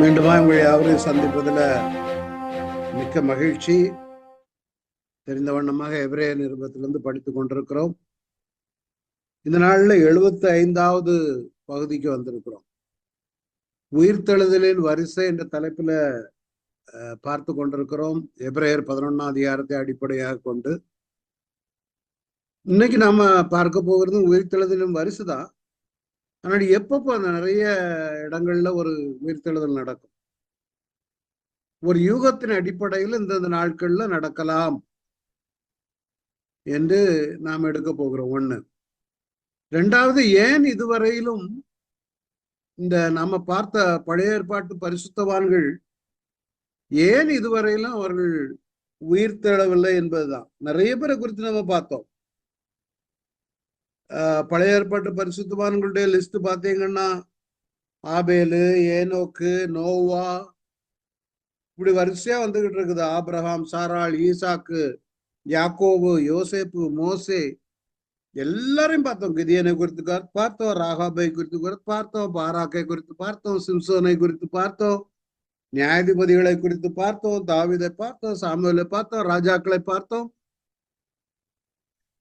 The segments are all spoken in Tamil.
மீண்டுமா உங்களை யாவரையும் சந்திப்பதில் மிக்க மகிழ்ச்சி. தெரிந்த வண்ணமாக எபிரேய நிருபத்திலிருந்து படித்துக் கொண்டிருக்கிறோம். இந்த நாளில் 75வது பகுதிக்கு வந்திருக்கிறோம். உயிர்த்தெழுதலின் வரிசை என்ற தலைப்பில் பார்த்து கொண்டிருக்கிறோம். எபிரேயர் 11ஆம் அதிகாரத்தை அடிப்படையாக கொண்டு இன்னைக்கு நாம பார்க்க போகிறது உயிர்த்தெழுதலின் வரிசை தான். ஆனால் எப்பப்போ நிறைய இடங்கள்ல ஒரு உயிர்த்தெழுதல் நடக்கும், ஒரு யூகத்தின் அடிப்படையில் இந்தந்த நாட்கள்ல நடக்கலாம் என்று நாம் எடுக்க போகிறோம். ஒண்ணு. ரெண்டாவது, ஏன் இதுவரையிலும் இந்த நாம பார்த்த பழைய ஏற்பாட்டு பரிசுத்தவான்கள் ஏன் இதுவரையிலும் அவர்கள் உயிர் தேடவில்லை என்பதுதான். நிறைய பேரை குறித்து நம்ம பார்த்தோம். பழைய ஏற்பாட்டு பரிசுத்தவான்களுடைய லிஸ்ட் பார்த்தீங்கன்னா ஆபேலு, ஏனோக்கு, நோவா, இப்படி வரிசையா வந்துகிட்டு இருக்குது. ஆபிரகாம், சாராள், ஈசாக்கு, யாக்கோபு, யோசேப்பு, மோசே, எல்லாரையும் பார்த்தோம். கிதியனை குறித்து பார்த்தோம், ராகாபை குறித்து பார்த்தோம், பாராக்கை குறித்து பார்த்தோம், சிம்சோனை குறித்து பார்த்தோம், நியாயாதிபதிகளை குறித்து பார்த்தோம், தாவீதை பார்த்தோம், சாமுவேலை பார்த்தோம், ராஜாக்களை பார்த்தோம்.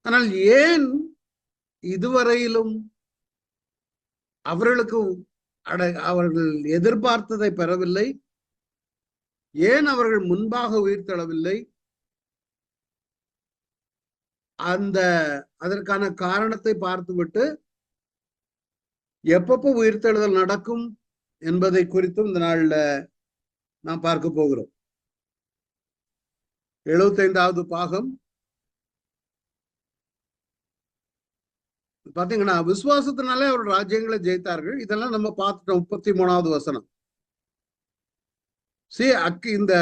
ஆனால் ஏன் இதுவரையிலும் அவர்களுக்கு அவர்கள் எதிர்பார்த்ததை பெறவில்லை? ஏன் அவர்கள் முன்பாக உயிர்த்தெழவில்லை? அதற்கான காரணத்தை பார்த்துவிட்டு எப்பப்போ உயிர்த்தெழுதல் நடக்கும் என்பதை குறித்தும் இந்த நாள்ல நாம் பார்க்க போகிறோம். 75வது பாகம் பாத்தீங்கன்னா, விசுவாசத்தினாலே அவர்கள் ராஜ்யங்களை ஜெயித்தார்கள். இதெல்லாம் நம்ம பார்த்துட்டோம். 33வது வசனம். இந்த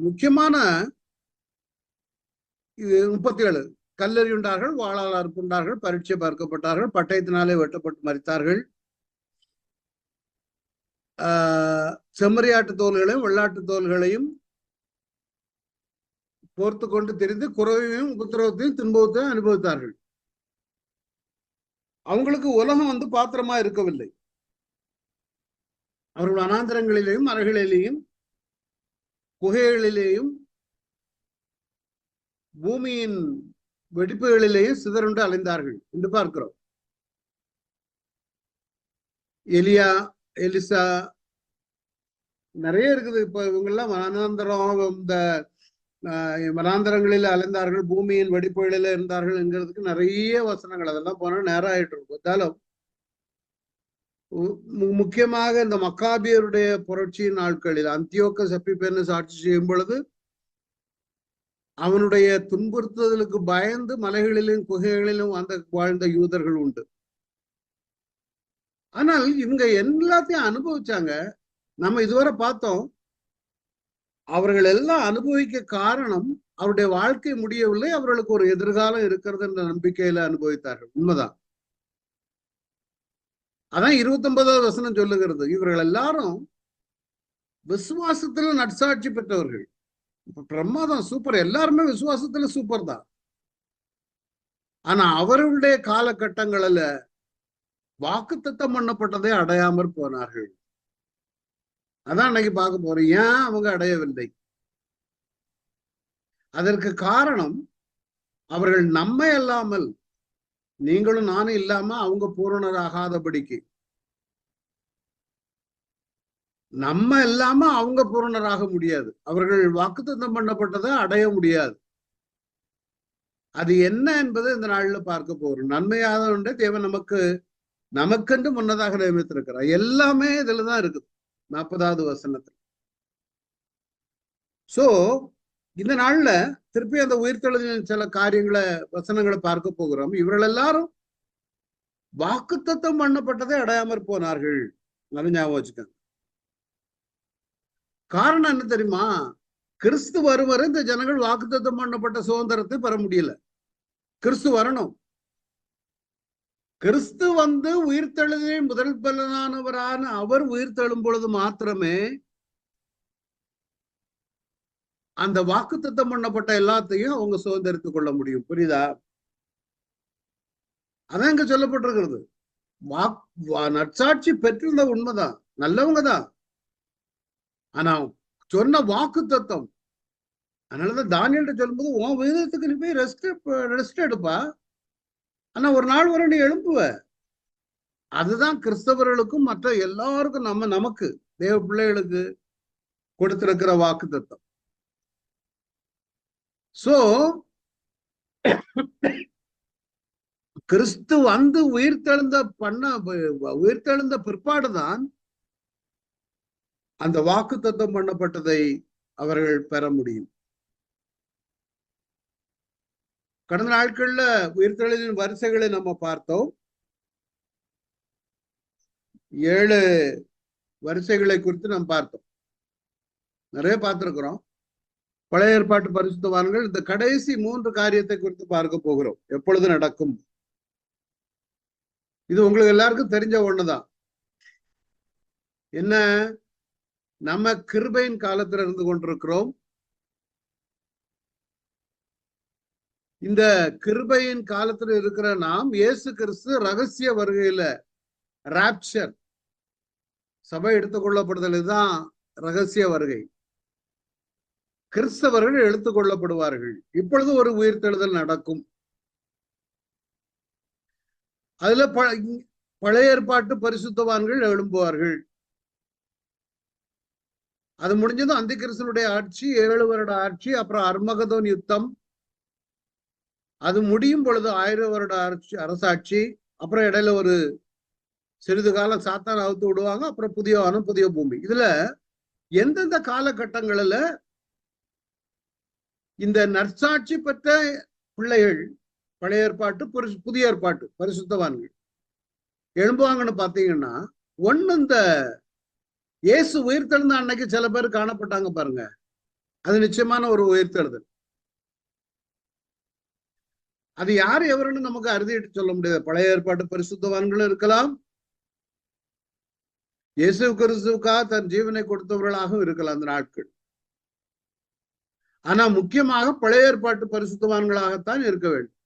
முக்கியமான 37, கல்லெறியுண்டார்கள், வாளால் அறுப்புண்டார்கள், பரீட்சை பார்க்கப்பட்டார்கள், பட்டயத்தினாலே வெட்டப்பட்டு மரித்தார்கள், செம்மறியாட்டு தோல்களையும் வெள்ளாட்டு தோல்களையும் போர்த்து கொண்டு திரிந்து குறைவையும் உபத்திரவத்தையும் துன்பத்தையும் அனுபவித்தார்கள். அவங்களுக்கு உலகம் பாத்திரமா இருக்கவில்லை. அவர்கள் வனாந்திரங்களிலேயும் மலைகளிலேயும் குகைகளிலேயும் பூமியின் வெடிப்புகளிலேயும் சிதறுண்டு அலைந்தார்கள் என்று பார்க்கிறோம். எலியா, எலிசா, நிறைய இருக்குது. இப்ப இவங்கெல்லாம் இந்த வனாந்தரங்களில் அலைந்தார்கள், பூமியின் வெடிப்புகளில இருந்தார்கள் என்கிறதுக்கு நிறைய வசனங்கள். அதெல்லாம் போனா நேரம் ஆயிட்டு இருக்கும். முக்கியமாக இந்த மக்காபியருடைய புரட்சியின் நாட்களில் அந்தியோக்கஸ் எப்பிபேனஸ் ஆட்சி செய்யும் பொழுது அவனுடைய துன்புறுத்துதலுக்கு பயந்து மலைகளிலும் குகைகளிலும் வாழ்ந்த யூதர்கள் உண்டு. ஆனால் இவங்க எல்லாத்தையும் அனுபவிச்சாங்க. நம்ம இதுவரை பார்த்தோம். அவர்கள் எல்லாம் அனுபவிக்க காரணம் அவருடைய வாழ்க்கை முடியவில்லை, அவர்களுக்கு ஒரு எதிர்காலம் இருக்கிறது என்ற நம்பிக்கையில அனுபவித்தார்கள். உண்மைதான். அதான் 29வது வசனம் சொல்லுகிறது. இவர்கள் எல்லாரும் விசுவாசத்துல நற்சாட்சி பெற்றவர்கள். பிரமாதம், சூப்பர். எல்லாருமே விசுவாசத்துல சூப்பர் தான். ஆனா அவர்களுடைய காலகட்டங்களில் வாக்குத்தத்தம் பண்ணப்பட்டதை அடையாமற் போனார்கள். அதான் இன்னைக்கு பார்க்க போறோம். ஏன் அவங்க அடையவில்லை? அதற்கு காரணம், அவர்கள் நம்மை அல்லாமல், நீங்களும் நானும் இல்லாம அவங்க பூரணராகாதபடிக்கு, நம்ம இல்லாம அவங்க பூரணராக முடியாது. அவர்கள் வாக்குத்தத்தம் பண்ணப்பட்டதை அடைய முடியாது. அது என்ன என்பதை இந்த நாளில் பார்க்க போறோம். நன்மையாக ஒன்றை தேவன் நமக்கென்று முன்னதாக நியமித்திருக்கிறார். எல்லாமே இதுலதான் இருக்குது 40வது வசனத்தில். சோ இந்த நாள்ல திருப்பி அந்த உயிர்த்தெழுதலின் சில காரியங்களை, வசனங்களை பார்க்க போகிறோம். இவர்கள் எல்லாரும் வாக்குத்தத்தம் பண்ணப்பட்டதை அடையாமற் போனார்கள். நல்லா ஞாபகம் வச்சுக்கோங்க. காரணம் என்ன தெரியுமா? கிறிஸ்து வரும் வரை இந்த ஜனங்கள் வாக்குத்தத்தம் பண்ணப்பட்ட சுதந்திரத்தை பெற முடியல. கிறிஸ்து வரணும். கிறிஸ்து உயிர்த்தெழுதலின் முதல் பலனானவரான அவர் உயிர்த்தெழும் பொழுது மாத்திரமே அந்த வாக்குத்தத்தம் பண்ணப்பட்ட எல்லாத்தையும் அவங்க சுதந்திரித்துக் கொள்ள முடியும். புரியுதா? அதான் இங்க சொல்லப்பட்டிருக்கிறது. நற்சாட்சி பெற்றிருந்த உண்மைதான், நல்லவங்க தான். ஆனா சொன்ன வாக்கு தத்துவம், அதனாலதான் தானியல்கிட்ட சொல்லும்போது உன் விகிதத்துக்கு நீ போய் ரெஸ்ட் எடுப்பா, ஆனா ஒரு நாள் வரை நீ எழுப்புவ. அதுதான் கிறிஸ்தவர்களுக்கும் மற்ற எல்லாருக்கும் நமக்கு தேவ பிள்ளைகளுக்கு கொடுத்திருக்கிற வாக்கு தத்துவம். சோ கிறிஸ்து வந்து உயிர்த்தெழுந்த பிற்பாடுதான் அந்த வாக்கு தத்துவம் பண்ணப்பட்டதை அவர்கள் பெற முடியும். கடந்த நாட்கள்ல உயிர்த்தெழுதலின் வரிசைகளை நம்ம பார்த்தோம். 7 வரிசைகளை குறித்து நம்ம பார்த்தோம், நிறைய பார்த்திருக்கிறோம். பழைய ஏற்பாட்டு பரிசுத்தவான்கள் இந்த கடைசி 3 காரியத்தை குறித்து பார்க்க போகிறோம். எப்பொழுது நடக்கும்? இது உங்களுக்கு எல்லாருக்கும் தெரிஞ்ச ஒண்ணுதான். என்ன? நம்ம கிருபையின் காலத்துல இருந்து கொண்டிருக்கிறோம். இந்த கிருபையின் காலத்துல இருக்கிற நாம் இயேசு கிறிஸ்து ரகசிய வருகையில, ராப்சர், சபை எடுத்துக்கொள்ளப்படுதல், இதுதான் ரகசிய வருகை. கிறிஸ்தவர்கள் எடுத்துக்கொள்ளப்படுவார்கள். இப்பொழுது ஒரு உயிர்த்தெழுதல் நடக்கும். அதுல பழைய ஏற்பாட்டு பரிசுத்தவான்கள் எழும்புவார்கள். அது முடிஞ்சதும் அந்த கிறிஸ்தனுடைய ஆட்சி, 7 வருட ஆட்சி, அப்புறம் அர்மகதோன் யுத்தம், அது முடியும் பொழுது 1000 வருட அரசாட்சி, அப்புறம் இடையில ஒரு சிறிது காலம் சாத்தான் அவுத்து விடுவாங்க, அப்புறம் புதிய வானம் புதிய பூமி. இதுல எந்தெந்த காலகட்டங்களில இந்த நற்சாட்சி பெற்ற பிள்ளைகள், பழைய ஏற்பாட்டு புதிய ஏற்பாட்டு பரிசுத்தவான்கள் எழும்புவாங்கன்னு பாத்தீங்கன்னா, ஒண்ணு இந்த இயேசு உயிர்த்தெழுந்த அன்னைக்கு சில பேர் காணப்பட்டாங்க பாருங்க, அது நிச்சயமான ஒரு உயிர்த்தெழுதல். அது யார் எவருன்னு நமக்கு அறுதிட்டு சொல்ல முடியாது. பழைய ஏற்பாட்டு பரிசுத்தவான்களும் இருக்கலாம், இயேசு கிறிஸ்துவுக்காக தன் ஜீவனை கொடுத்தவர்களாகவும் இருக்கலாம் அந்த நாட்கள். ஆனா முக்கியமாக பழைய ஏற்பாட்டு பரிசுத்தவான்களாகத்தான் இருக்க வேண்டும்.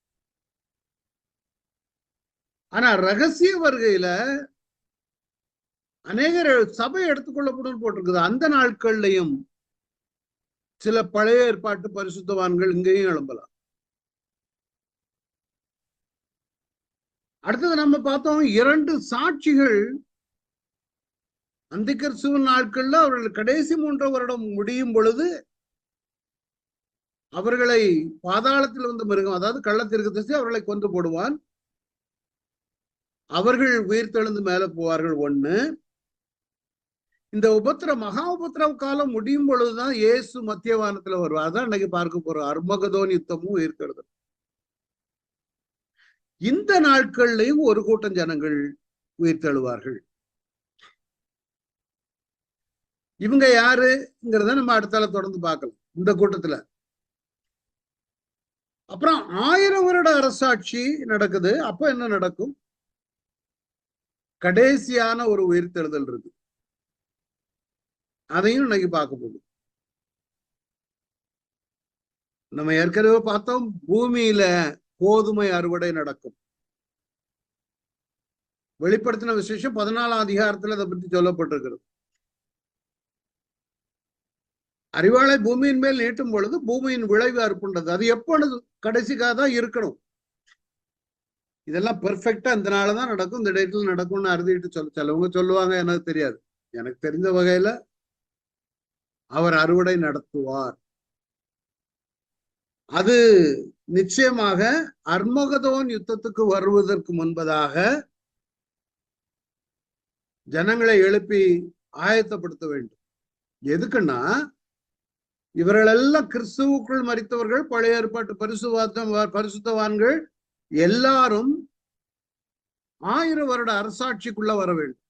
ஆனா ரகசிய வருகையில அநேகர் சபை எடுத்துக்கொள்ளப்படும் போட்டிருக்குது. அந்த நாட்கள்லையும் சில பழைய ஏற்பாட்டு பரிசுத்தவான்கள் இங்கேயும் எழும்பலாம். அடுத்தது நம்ம பார்த்தோம், 2 சாட்சிகள் அந்த கிறிஸ்துவின் நாட்கள்ல அவர்கள் கடைசி 3 வருடம் முடியும் பொழுது அவர்களை பாதாளத்தில் வந்து மிருகம், அதாவது கள்ளத்தீர்க்கதரிசி அவர்களை கொன்று போடுவான். அவர்கள் உயிர்த்தெழுந்து மேல போவார்கள். 1. இந்த மகா உபத்திரவ காலம் முடியும் பொழுதுதான் இயேசு மத்திய வானத்துல வருவார். அதான் இன்னைக்கு பார்க்க போறோம், அர்மகதோன் யுத்தமும் உயிர்த்தெழுதல். இந்த நாட்கள்லையும் ஒரு கூட்டம் ஜனங்கள் உயிர்த்தெழுவார்கள். இவங்க யாருங்கிறத நம்ம அடுத்தால தொடர்ந்து பார்க்கலாம் இந்த கூட்டத்துல. அப்புறம் 1000 வருட அரசாட்சி நடக்குது. அப்ப என்ன நடக்கும்? கடைசியான ஒரு உயிர்த்தெழுதல் இருக்கு, அதையும் இன்னைக்கு பார்க்க போகுது. நம்ம ஏற்கனவே பார்த்தோம், பூமியில கோதுமை அறுவடை நடக்கும். வெளிப்படுத்தின விசேஷம் 14ஆம் அதிகாரத்துல அதை பற்றி சொல்லப்பட்டிருக்கிறது. அறிவாளை பூமியின் மேல் நீட்டும் பொழுது பூமியின் விளைவு அறுப்புன்றது. அது எப்பொழுது? கடைசிக்காக தான் இருக்கணும். இதெல்லாம் பெர்ஃபெக்டா இந்த நாள்தான் நடக்கும், இந்த டேட்ல நடக்கும்னு அறுதிட்டு சிலவங்க சொல்லுவாங்க, எனக்கு தெரியாது. எனக்கு தெரிந்த வகையில அவர் அறுவடை நடத்துவார். அது நிச்சயமாக அர்மகதோன் யுத்தத்துக்கு வருவதற்கு முன்பதாக ஜனங்களை எழுப்பி ஆயத்தப்படுத்த வேண்டும். எதுக்குன்னா, இவர்களெல்லாம் கிறிஸ்துவுக்குள் மரித்தவர்கள், பழைய ஏற்பாட்டு பரிசுத்தவான்கள் எல்லாரும் 1000 வருட அரசாட்சிக்குள்ள வர வேண்டும்.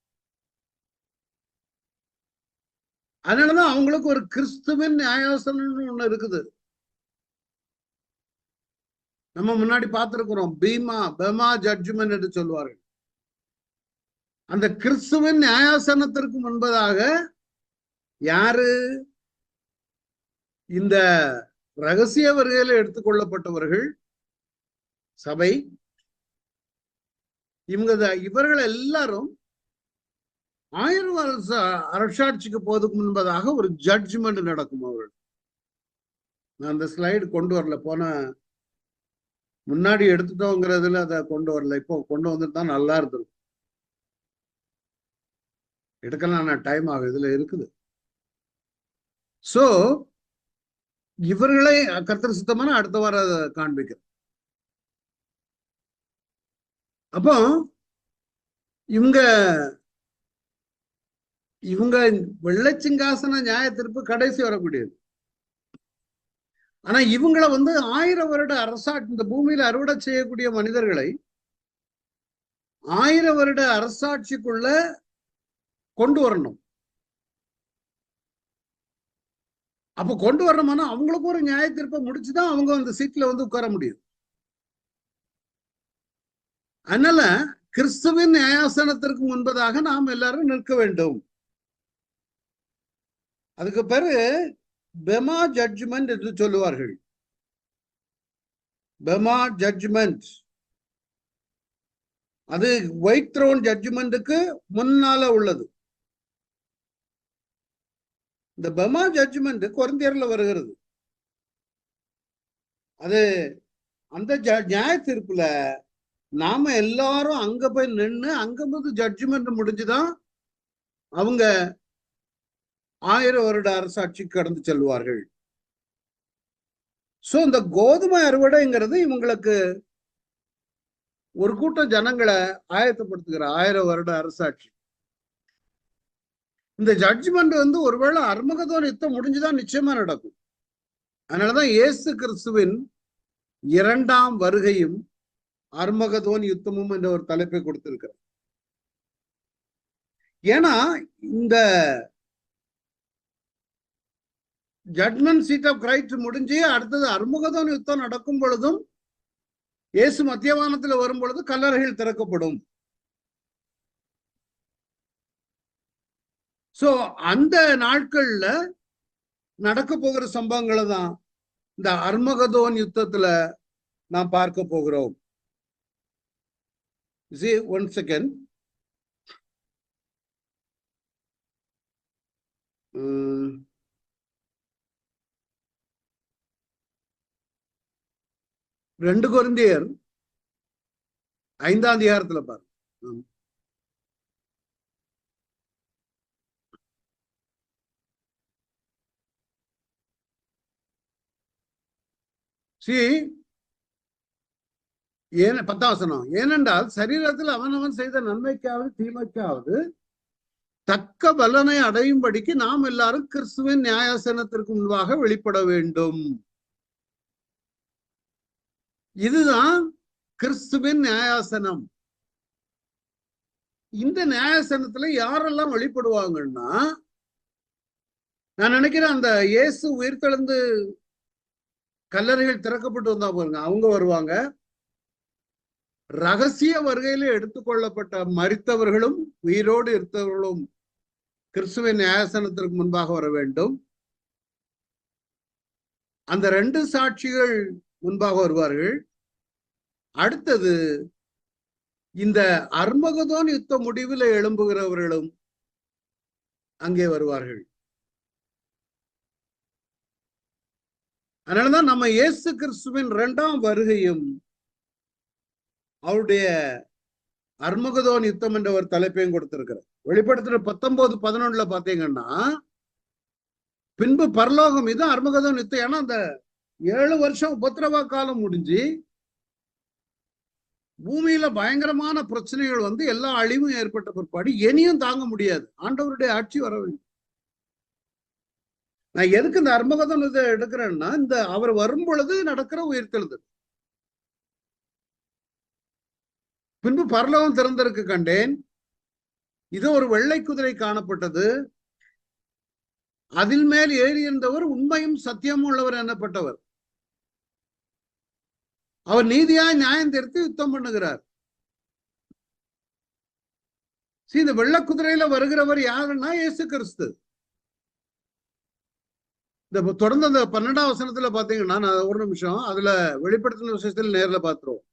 அதனாலதான் அவங்களுக்கு ஒரு கிறிஸ்துவின் நியாயாசனம் ஒண்ணு இருக்குது. நம்ம முன்னாடி பார்த்திருக்கிறோம், பெமா ஜட்ஜ்மெண்ட் என்று சொல்வார்கள். அந்த கிறிஸ்துவின் நியாயாசனத்திற்கு முன்பதாக யாரு? இந்த ரகசிய வருகையில எடுத்துக்கொள்ளப்பட்டவர்கள், சபை. இவர்கள் எல்லாரும் 1000 வருஷ அரசாட்சிக்கு போவதுக்கு முன்பதாக ஒரு ஜட்ஜ்மெண்ட் நடக்கும் அவர்கள். நான் அந்த ஸ்லைடு கொண்டு வரல, போன முன்னாடி எடுத்துட்டோங்கிறதுல அதை கொண்டு வரல. இப்போ கொண்டு வந்துட்டு தான் நல்லா இருந்தது. எடுக்கலாம், டைம் ஆகும், இதுல இருக்குது. சோ இவர்களை கர்த்தர் சுத்தமான அடுத்த வாரம் காண்பிக்கிறேன். அப்போ இவங்க இவங்க வெள்ளச்சிங்காசன நியாய தீர்ப்பு கடைசி வரக்கூடியது. ஆனா இவங்களை 1000 வருட அரசாட்சி, இந்த பூமியில அறுவடை செய்யக்கூடிய மனிதர்களை 1000 வருட அரசாட்சிக்குள்ள கொண்டு வரணும். அப்ப கொண்டு வரணும்னா அவங்களுக்கு ஒரு நியாய தீர்ப்பை முடிச்சுதான் அவங்க அந்த சீட்ல உட்கார முடியும். அதனால கிறிஸ்துவின் நியாயாசனத்திற்கு முன்பதாக நாம் எல்லாரும் நிற்க வேண்டும். அதுக்கு பிறகு பெமா ஜட்ஜ்மெண்ட் என்று சொல்லுவார்கள். பெமா ஜட்ஜ்மெண்ட் அது ஒயிட் த்ரோன் ஜட்ஜ்மெண்ட்டுக்கு முன்னால உள்ளது. இந்த பெமா ஜட்ஜ்மெண்ட் கொரிந்தியர்ல வருகிறது. அது அந்த நியாய தீர்ப்புல நாம எல்லாரும் அங்க போய் நின்று அங்க ஜட்ஜ்மெண்ட் முடிஞ்சுதான் அவங்க 1000 வருட அரசாட்சி கடந்து செல்வார்கள். சோ இந்த கோதுமை அறுவடைங்கிறது இவங்களுக்கு ஒரு கூட்டம் ஜனங்களை ஆயத்தப்படுத்துகிற 1000 வருட அரசாட்சி. இந்த ஜட்ஜ்மெண்ட் ஒருவேளை அர்மகதோன் யுத்தம் முடிஞ்சுதான் நிச்சயமா நடக்கும். அதனாலதான் இயேசு கிறிஸ்துவின் 2ஆம் வருகையும் அர்மகதோன் யுத்தமும் என்ற ஒரு தலைப்பை கொடுத்திருக்கிறார். ஏன்னா இந்த ஜட்மெண்ட் சீட் ஆஃப் கிரைஸ்ட் முடிஞ்சு அடுத்தது அர்மகதோன் யுத்தம் நடக்கும் பொழுதும் இயேசு மத்தியவானத்தில் வரும் பொழுது கல்லறைகள் திறக்கப்படும். சோ அந்த நாட்கள்ல நடக்க போகிற சம்பவங்களை தான் இந்த அர்மகதோன் யுத்தத்துல நாம் பார்க்க போகிறோம். See, 1 second. ரெண்டு கொரிந்தியர் 5ஆம் அதிகாரத்துல பாருங்க. ஏன் 10ஆம் வசனம், ஏனென்றால் சரீரத்தில் அவனவன் செய்த நன்மைக்காவது தீமைக்காவது தக்க பலனை அடையும்படிக்கு நாம் எல்லாரும் கிறிஸ்துவின் நியாயாசனத்திற்கு முன்பாக வெளிப்பட வேண்டும். இதுதான் கிறிஸ்துவின் நியாயாசனம். இந்த நியாயாசனத்துல யாரெல்லாம் வெளிப்படுவாங்கன்னா, நான் நினைக்கிறேன் அந்த இயேசு உயிர்த்தெழுந்து கல்லறைகள் திறக்கப்பட்டு வந்தா பாருங்க, அவங்க வருவாங்க. ரகசிய வருகையில எடுத்துக்கொள்ளப்பட்ட மரித்தவர்களும் உயிரோடு இருந்தவர்களும் கிறிஸ்துவின் நியாயாசனத்திற்கு முன்பாக வர வேண்டும். அந்த 2 சாட்சிகள் முன்பாக வருவார்கள். அடுத்தது இந்த அர்மகதோன் யுத்த முடிவில் எழும்புகிறவர்களும் அங்கே வருவார்கள். அதனாலதான் நம்ம இயேசு கிறிஸ்துவின் 2ஆம் வருகையும் அவருடைய அர்மகதோன் யுத்தம் என்ற ஒரு தலைப்பையும் கொடுத்திருக்கிறார். வெளிப்படுத்துற 19:11 பாத்தீங்கன்னா, பின்பு பரலோகம் இது அர்மகதோன் யுத்தம். ஏன்னா அந்த 7 வருஷம் உபத்திரவ காலம் முடிஞ்சு பூமியில பயங்கரமான பிரச்சனைகள் எல்லா அழிவும் ஏற்பட்ட பிற்பாடு இனியும் தாங்க முடியாது, ஆண்டவருடைய ஆட்சி வர வேண்டும். நான் எதுக்கு இந்த அர்மகதோன் இதை எடுக்கிறேன்னா, இந்த அவர் வரும் பொழுது நடக்கிற உயிர்த்தெழுதல். பின்பு பரலோகம் திறந்திருக்கு கண்டேன், இது ஒரு வெள்ளை குதிரை காணப்பட்டது, அதில் மேல் ஏறியிருந்தவர் உண்மையும் சத்தியமும் உள்ளவர் எனப்பட்டவர். அவர் நீதியாய் நியாயம் தீர்த்து யுத்தம் பண்ணுகிறார். இந்த வெள்ளை குதிரையில வருகிறவர் யாருன்னா இயேசு கிறிஸ்து. இந்த தொடர்ந்து அந்த 12ஆம் வசனத்துல பாத்தீங்கன்னா, நான் ஒரு நிமிஷம் அதுல வெளிப்படுத்தின விஷயத்துல நேர்ல பாத்துருவோம்.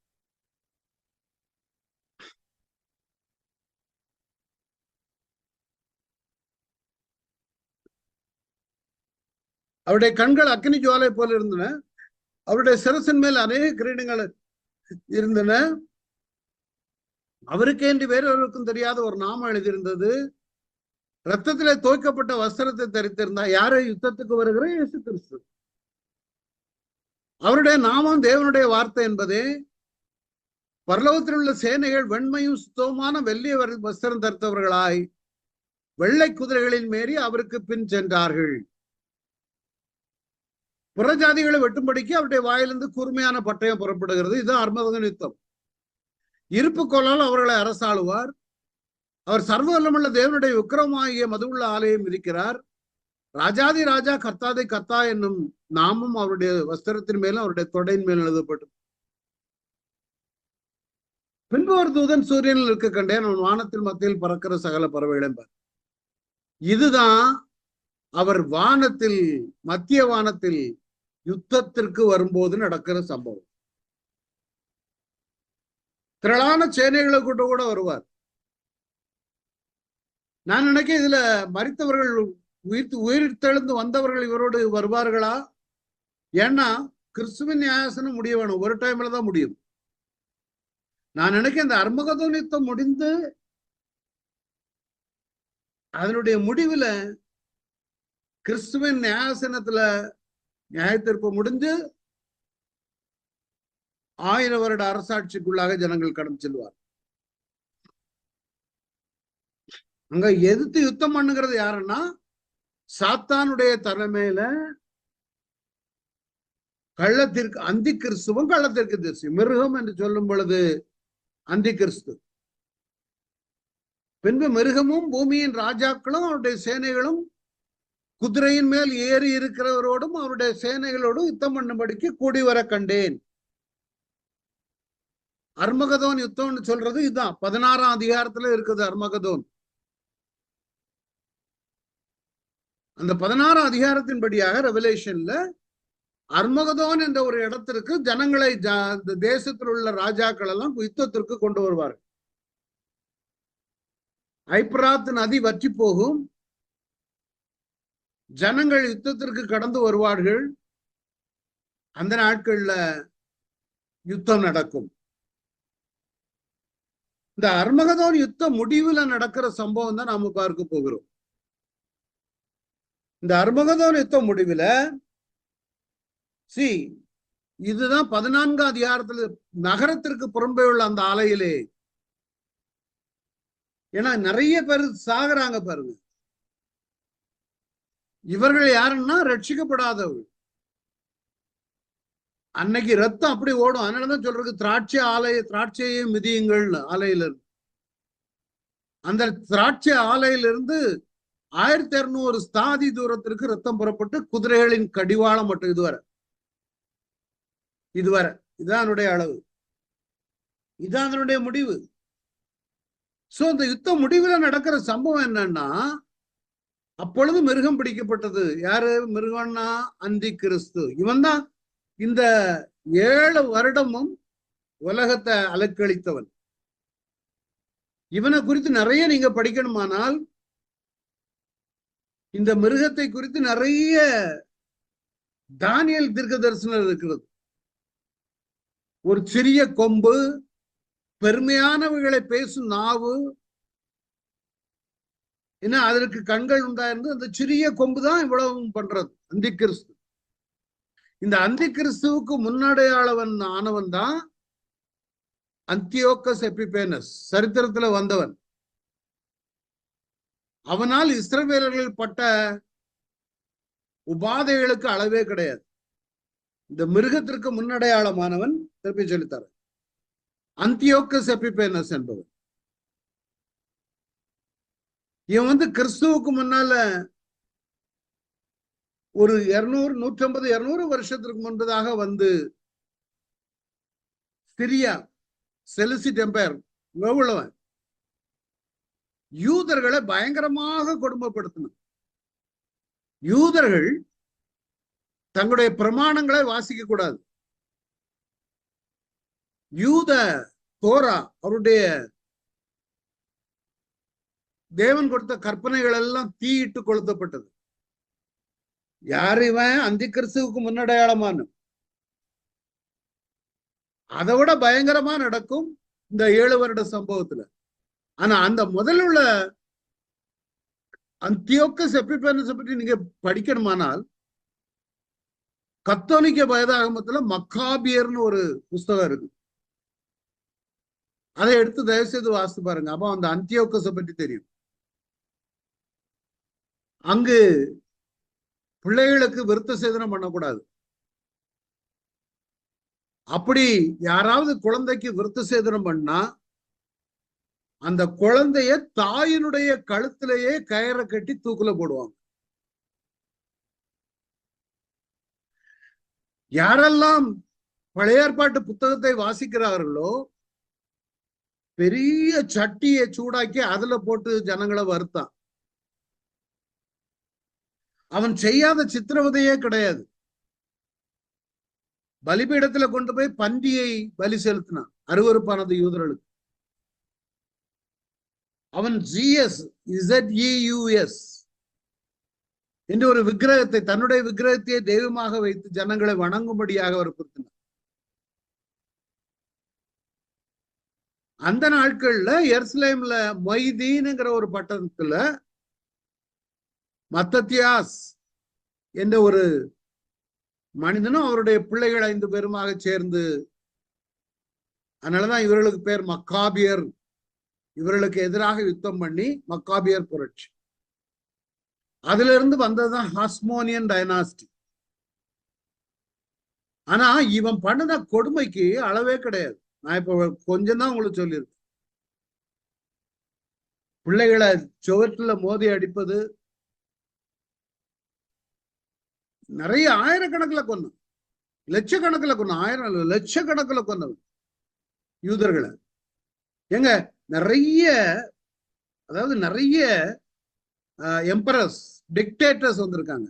அவருடைய கண்கள் அக்னி ஜுவாலை போல இருந்தன. அவருடைய சிரசின் மேல் அநேக கிரீடங்கள் இருந்தன. அவருக்கே என்று வேறொருவருக்கும் தெரியாத ஒரு நாமம் எழுதியிருந்தது. ரத்தத்திலே தோய்க்கப்பட்ட வஸ்திரத்தை தரித்திருந்தார். யாரு? யுத்தத்துக்கு வருகிற இயேசு கிறிஸ்து. அவருடைய நாமம் தேவனுடைய வார்த்தை என்பதே. பரலோகத்தில் உள்ள சேனைகள் வெண்மையும் சுத்தமான வெள்ளிய வஸ்திரம் தரித்தவர்களாய் வெள்ளை குதிரைகளில் மேறி அவருக்கு பின் சென்றார்கள். புறஜாதிகளை வெட்டும்படிக்கு அவருடைய வாயிலிருந்து கூர்மையான பட்டயம் புறப்படுகிறது. இது அர்மதகன் யுத்தம். இருப்பு கோலால் அவர்களை அரசாளுவார். அவர் சர்வவல்லமுள்ள தேவனுடைய விக்கிரமாகிய மதுவுள்ள ஆலயம் இருக்கிறார். ராஜாதி ராஜா கர்த்தாதி கர்த்தா என்னும் நாமும் அவருடைய வஸ்திரத்தின் மேலும் அவருடைய தொடையின் மேல் எழுதப்பட்டது. பின்பு ஒரு தூதன் சூரியனில் இருக்க கண்டேன். அவன் வானத்தில் மத்தியில் பறக்கிற சகல பறவைகளென்பார். இதுதான் அவர் வானத்தில், மத்திய வானத்தில் யுத்தத்திற்கு வரும்போது நடக்கிற சம்பவம். திரளான சேனைகளை கூட வருவார். நான் நினைக்க இதுல மரித்தவர்கள் உயிர்த்தெழுந்து வந்தவர்கள் இவரோடு வருவார்களா? ஏன்னா கிறிஸ்துவின் நியாயாசனம் முடிய வேணும். ஒரு டைம்ல தான் முடியும். நான் நினைக்க இந்த அர்மகதோன் யுத்தம் முடிந்து அதனுடைய முடிவுல கிறிஸ்துவின் நியாயாசனத்துல நியாயத்தீர்ப்பு முடிஞ்சு 1000 வருட அரசாட்சிக்குள்ளாக ஜனங்கள் கடந்து செல்வார். அங்க எதிர்த்து யுத்தம் பண்ணுகிறது யாருன்னா சாத்தானுடைய தலைமையில கள்ளத்திற்கு அந்தி கிறிஸ்துவும் கள்ளத்திற்கு தரிசி மிருகம் என்று சொல்லும் பொழுது அந்தி கிறிஸ்து. பின்பு மிருகமும் பூமியின் ராஜாக்களும் அவருடைய சேனைகளும் குதிரையின் மேல் ஏறி இருக்கிறவரோடும் அவருடைய சேனைகளோடும் யுத்தம் பண்ணும்படிக்கு கூடி வர கண்டேன். அர்மகதோன் யுத்தம்னு சொல்றது இதுதான். 16ஆம் அதிகாரத்துல இருக்குது அர்மகதோன். அந்த 16ஆம் அதிகாரத்தின்படியாக ரெவலேஷன்ல அர்மகதோன் என்ற ஒரு இடத்திற்கு ஜனங்களை தேசத்தில் உள்ள ராஜாக்கள் எல்லாம் யுத்தத்திற்கு கொண்டு வருவார்கள். ஐப்ராத் நதி வற்றி போகும். ஜனங்கள் யுத்தத்திற்கு கடந்து வருவார்கள். அந்த நாட்கள்ல யுத்தம் நடக்கும். இந்த அர்மகதோன் யுத்த முடிவுல நடக்கிற சம்பவம் தான் நாம பார்க்க போகிறோம். இந்த அர்மகதோன் யுத்த முடிவுல இதுதான் 14ஆம் அதிகாரத்துல நகரத்திற்கு புறம்பே உள்ள அந்த ஆலையிலே. ஏன்னா நிறைய பேர் சாகுறாங்க பாருங்க. இவர்கள் யாருன்னா ரட்சிக்கப்படாதவர்கள். அன்னைக்கு ரத்தம் அப்படி ஓடும். அதனாலதான் சொல்றது திராட்சையை மிதியுங்கள் ஆலையில இருந்து. அந்த திராட்சை ஆலையிலிருந்து 1200 ஸ்தாதி தூரத்திற்கு ரத்தம் புறப்பட்டு குதிரைகளின் கடிவாளம் மட்டும் இதுவரை இதான் அதனுடைய அளவு. இதான் அதனுடைய முடிவு. சோ இந்த யுத்த முடிவுல நடக்கிற சம்பவம் என்னன்னா அப்பொழுது மிருகம் பிடிக்கப்பட்டது. யாரு மிருகம்னா அந்தி கிறிஸ்து. இவன் தான் இந்த 7 வருடமும் உலகத்தை அலக்களித்தவன். இவனை குறித்து நிறைய நீங்க படிக்கணுமானால் இந்த மிருகத்தை குறித்து நிறைய தானியேல் தீர்க்க தரிசனம் இருக்கிறது. ஒரு சிறிய கொம்பு, பெருமையானவைகளை பேசும் நாவு, ஏன்னா அதற்கு கண்கள் உண்டாயிருந்து அந்த சிறிய கொம்பு தான் இவ்வளவு பண்றது அந்தி கிறிஸ்து. இந்த அந்தி கிறிஸ்துவுக்கு முன்னடையாளவன் ஆனவன் தான் அந்தியோக்கஸ் எபிபேனஸ். சரித்திரத்துல வந்தவன். அவனால் இஸ்ரவேலர்கள் பட்ட உபாதைகளுக்கு அளவே கிடையாது. இந்த மிருகத்திற்கு முன்னடையாளமானவன் திருப்பி சொல்லித்தார அந்தியோக்கஸ் எபிபேனஸ் என்பவன். இவன் கிறிஸ்துவுக்கு முன்னால ஒரு 150-200 வருஷத்திற்கு முன்பதாக சிரியா செலிசிட் எம்பையர் உள்ளவன் யூதர்களை பயங்கரமாக கொடுமைப்படுத்தினான். யூதர்கள் தங்களுடைய பிரமாணங்களை வாசிக்க கூடாது. யூத தோரா அவருடைய தேவன் கொடுத்த கற்பனைகள் எல்லாம் தீயிட்டு கொளுத்தப்பட்டது. யார் இவன்? அந்தி கிறிஸ்துவுக்கு முன்னடையாளமான. அதை விட பயங்கரமா நடக்கும் இந்த 7 வருட சம்பவத்துல. ஆனா அந்த முதல்ல உள்ள அந்தியோக்கஸ் எபிபேனஸை பற்றி நீங்க படிக்கணுமானால் கத்தோலிக்க வேதாகமத்துல மக்காபியர்னு ஒரு புஸ்தகம் இருக்கு. அதை எடுத்து தயவு செய்து வாசித்து பாருங்க. அப்போ அந்த அந்தியோக்கஸை பற்றி தெரியும். அங்கு பிள்ளைகளுக்கு விருத்த சேதனம் பண்ணக்கூடாது. அப்படி யாராவது குழந்தைக்கு விருத்த சேதனம் பண்ணா அந்த குழந்தைய தாயினுடைய கழுத்திலேயே கயிறை கட்டி தூக்குல போடுவாங்க. யாரெல்லாம் பழைய ஏற்பாட்டு புத்தகத்தை வாசிக்கிறார்களோ பெரிய சட்டியை சூடாக்கி அதுல போட்டு ஜனங்களை வருத்தான். அவன் செய்யாத சித்திரவதையே கிடையாது. பலிபீடத்துல கொண்டு போய் பன்றியை பலி செலுத்தினான், அருவருப்பானது யூதர்களுக்கு. அவன் ZEUS என்று ஒரு விக்கிரகத்தை, தன்னுடைய விக்கிரகத்தையே தெய்வமாக வைத்து ஜனங்களை வணங்கும்படியாக வற்புறுத்தினார். அந்த நாட்கள்ல எருசலேம்ல மொய்தீன்ங்கிற ஒரு பட்டணத்துல மத்தத்தியாஸ் என்ற ஒரு மனிதனும் அவருடைய பிள்ளைகள் 5 பேருமாக சேர்ந்து, அதனாலதான் இவர்களுக்கு பேர் மக்காபியர். இவர்களுக்கு எதிராக யுத்தம் பண்ணி மக்காபியர் புரட்சி. அதுல இருந்து வந்ததுதான் ஹாஸ்மோனியன் டைனாஸ்டி. ஆனா இவன் பண்ணின கொடுமைக்கு அளவே கிடையாது. நான் இப்ப கொஞ்சம் தான் உங்களுக்கு சொல்லியிருக்கேன். பிள்ளைகளை சுவற்றில மோதி அடிப்பது, நிறைய ஆயிரக்கணக்கில் கொன்ன, லட்சக்கணக்கில் கொன்ன, ஆயிரம் லட்சக்கணக்கில் கொன்னவன் யூதர்களை. எங்க நிறைய, அதாவது நிறைய எம்பரஸ், டிக்டேட்டர்ஸ் வந்திருக்காங்க.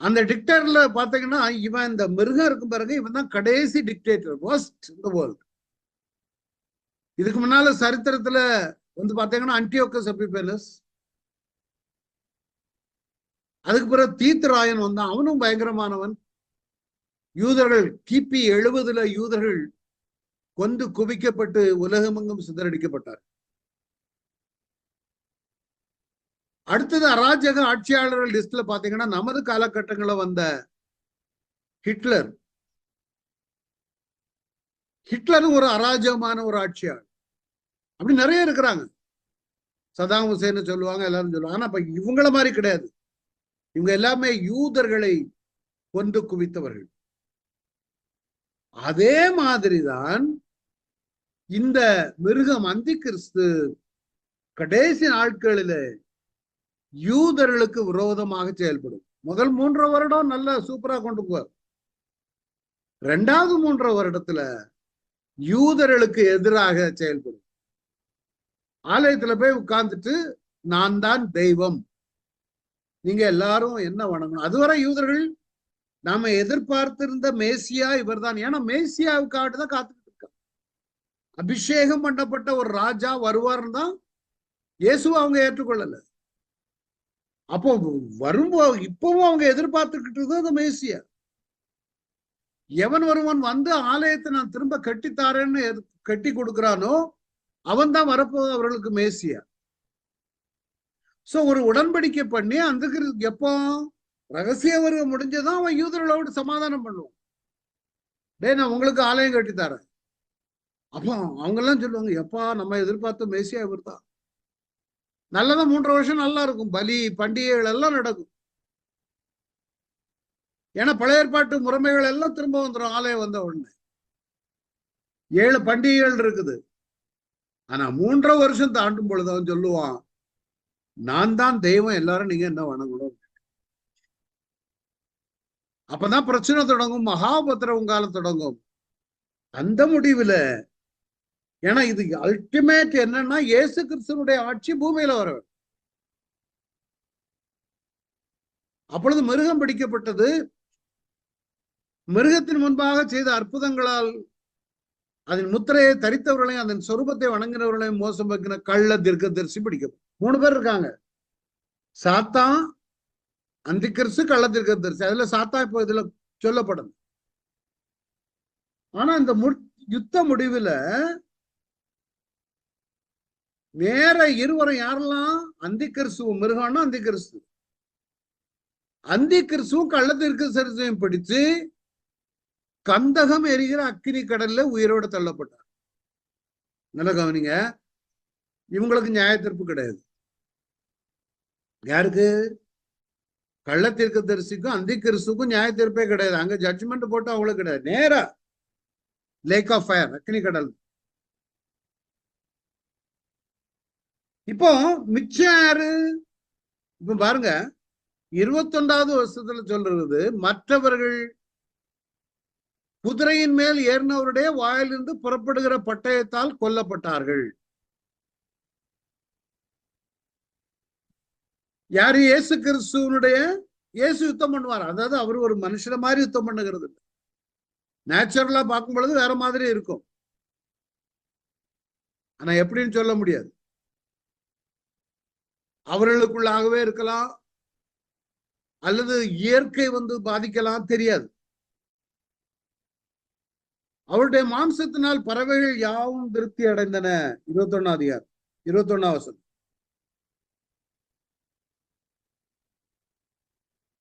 அந்த டிக்டேட்டர்ல பாத்தீங்கன்னா இவன், இந்த மிருகம் இருக்கும் பிறகு இவன் தான் கடைசி dictator, worst in the world. இதுக்கு முன்னால சரித்திரத்துல வந்து பாத்தீங்கன்னா அன்டியோக்கஸ் எபிபேனஸ், அதுக்கு பிறகு தீத்துராயன் வந்தான், அவனும் பயங்கரமானவன். யூதர்கள் கிபி 70 யூதர்கள் கொண்டு குவிக்கப்பட்டு உலகமெங்கும் சிதறடிக்கப்பட்டார். அடுத்தது அராஜக ஆட்சியாளர்கள் லிஸ்ட்ல பாத்தீங்கன்னா நமது காலகட்டங்களில் வந்த ஹிட்லர். ஹிட்லரும் ஒரு அராஜகமான ஒரு ஆட்சியாளர். அப்படி நிறைய இருக்கிறாங்க. சதாம் ஹுசேன் சொல்லுவாங்க, எல்லாரும் சொல்லுவாங்க. ஆனா இப்ப இவங்கள மாதிரி கிடையாது. இவங்க எல்லாமே யூதர்களை கொண்டு குவித்தவர்கள். அதே மாதிரிதான் இந்த மிருகம் அந்தி கிறிஸ்து கடைசி நாட்களில யூதர்களுக்கு விரோதமாக செயல்படும். முதல் 3 வருடம் நல்ல சூப்பரா கொண்டு போவார். 2வது 3 வருடத்துல யூதர்களுக்கு எதிராக செயல்படும். ஆலயத்துல போய் உட்கார்ந்துட்டு நான் தான் தெய்வம், நீங்க எல்லாரும் என்ன வணங்கணும். அதுவரை யூதர்கள் நாம எதிர்பார்த்திருந்த மேசியா இவர் தான். ஏன்னா மேசியாவுக்காக தான் காத்துக்கிட்டு இருக்காங்க. அபிஷேகம் பண்ணப்பட்ட ஒரு ராஜா வருவார்னு தான் இயேசுவை அவங்க ஏற்றுக்கொள்ளல. அப்போ வரும்போது இப்பவும் அவங்க எதிர்பார்த்துக்கிட்டு அந்த மேசியா. எவன் ஒருவன் வந்து ஆலயத்தை நான் திரும்ப கட்டித்தாரேன்னு கட்டி கொடுக்கிறானோ அவன் தான் வரப்போது அவர்களுக்கு மேசியா. சோ ஒரு உடன்படிக்கை பண்ணி அந்த எப்போ ரகசிய வருகை முடிஞ்சதான் அவன் யூதர்களோடு சமாதானம் பண்ணுவான். டே நான் உங்களுக்கு ஆலயம் கட்டித்தாரேன். அப்போ அவங்க எல்லாம் சொல்லுவாங்க, எப்பா நம்ம எதிர்பார்த்த மேசியா இவர் தான். நல்லதான் 3 வருஷம் நல்லா இருக்கும், பலி பண்டிகைகள் எல்லாம் நடக்கும். ஏன்னா பழைய ஏற்பாட்டு முறைமைகள் எல்லாம் திரும்ப வந்துடும் ஆலயம் வந்த உடனே. 7 பண்டிகைகள் இருக்குது. ஆனா 3 வருஷம் தாண்டும் பொழுது அவன் சொல்லுவான், நான் தான் தெய்வம், எல்லாரும் நீங்க என்ன வணங்கணும். அப்பதான் பிரச்சனை தொடங்கும், மகாபத்திரவம் காலம் தொடங்கும். அந்த முடிவுல, ஏன்னா இது அல்டிமேட் என்னன்னா இயேசு கிறிஸ்துவனுடைய ஆட்சி பூமியில வர. அப்பொழுது மிருகம் பிடிக்கப்பட்டது. மிருகத்தின் முன்பாக செய்த அற்புதங்களால் அதன் முத்திரையை தரித்தவர்களையும் அதன் சொரூபத்தை வணங்கினவர்களையும் மோசம் வைக்கிற கள்ள தீர்க்கதரிசி பிடிக்கும். 3 பேர் இருக்காங்க. சாத்தான், அந்த கிறிஸ்து கள்ளத்திற்கு அதுல சாத்தா இப்போ இதுல சொல்லப்படும். ஆனா இந்த யுத்த முடிவுல வேற இருவரும் யாரெல்லாம்? அந்தி கிறிஸ்துவும் மிருகம்னா அந்தி கிறிஸ்து. அந்தி கிறிஸ்துவும் கள்ளத்திற்கு சரிசையும் பிடிச்சு கந்தகம் எரிகிற அக்கினி கடல்ல உயிரோட தள்ளப்பட்டார். நல்ல கவனிங்க, இவங்களுக்கு நியாய தீர்ப்பு கிடையாது. யாருக்கு? கள்ளத்திற்கு தரிசிக்கும் அந்தி கிறிஸ்துக்கும் நியாய தீர்ப்பே கிடையாது. அங்க ஜட்ஜ்மெண்ட் போட்டு அவங்களுக்கு கிடையாது. நேரா லேக் ஆஃப் ஃபயர், அக்னி கடல். இப்போ மிச்சம் யாரு? இப்ப பாருங்க, 21வது வருஷத்துல சொல்றது, மற்றவர்கள் குதிரையின் மேல் ஏறினவருடைய வாயிலிருந்து புறப்படுகிற பட்டயத்தால் கொல்லப்பட்டார்கள். யாரு? இயேசு கிறிஸ்துவனுடைய. இயேசு யுத்தம் பண்ணுவார். அதாவது அவர் ஒரு மனுஷன மாதிரி யுத்தம் பண்ணுகிறது. நேச்சுரலா பார்க்கும் பொழுது வேற மாதிரி இருக்கும். ஆனா எப்படின்னு சொல்ல முடியாது. அவர்களுக்குள்ளாகவே இருக்கலாம், அல்லது இயற்கை பாதிக்கலாம், தெரியாது. அவருடைய மாம்சத்தினால் பறவைகள் யாவும் திருப்தி அடைந்தன. 21 அதிகாரம் 21 வசனம்.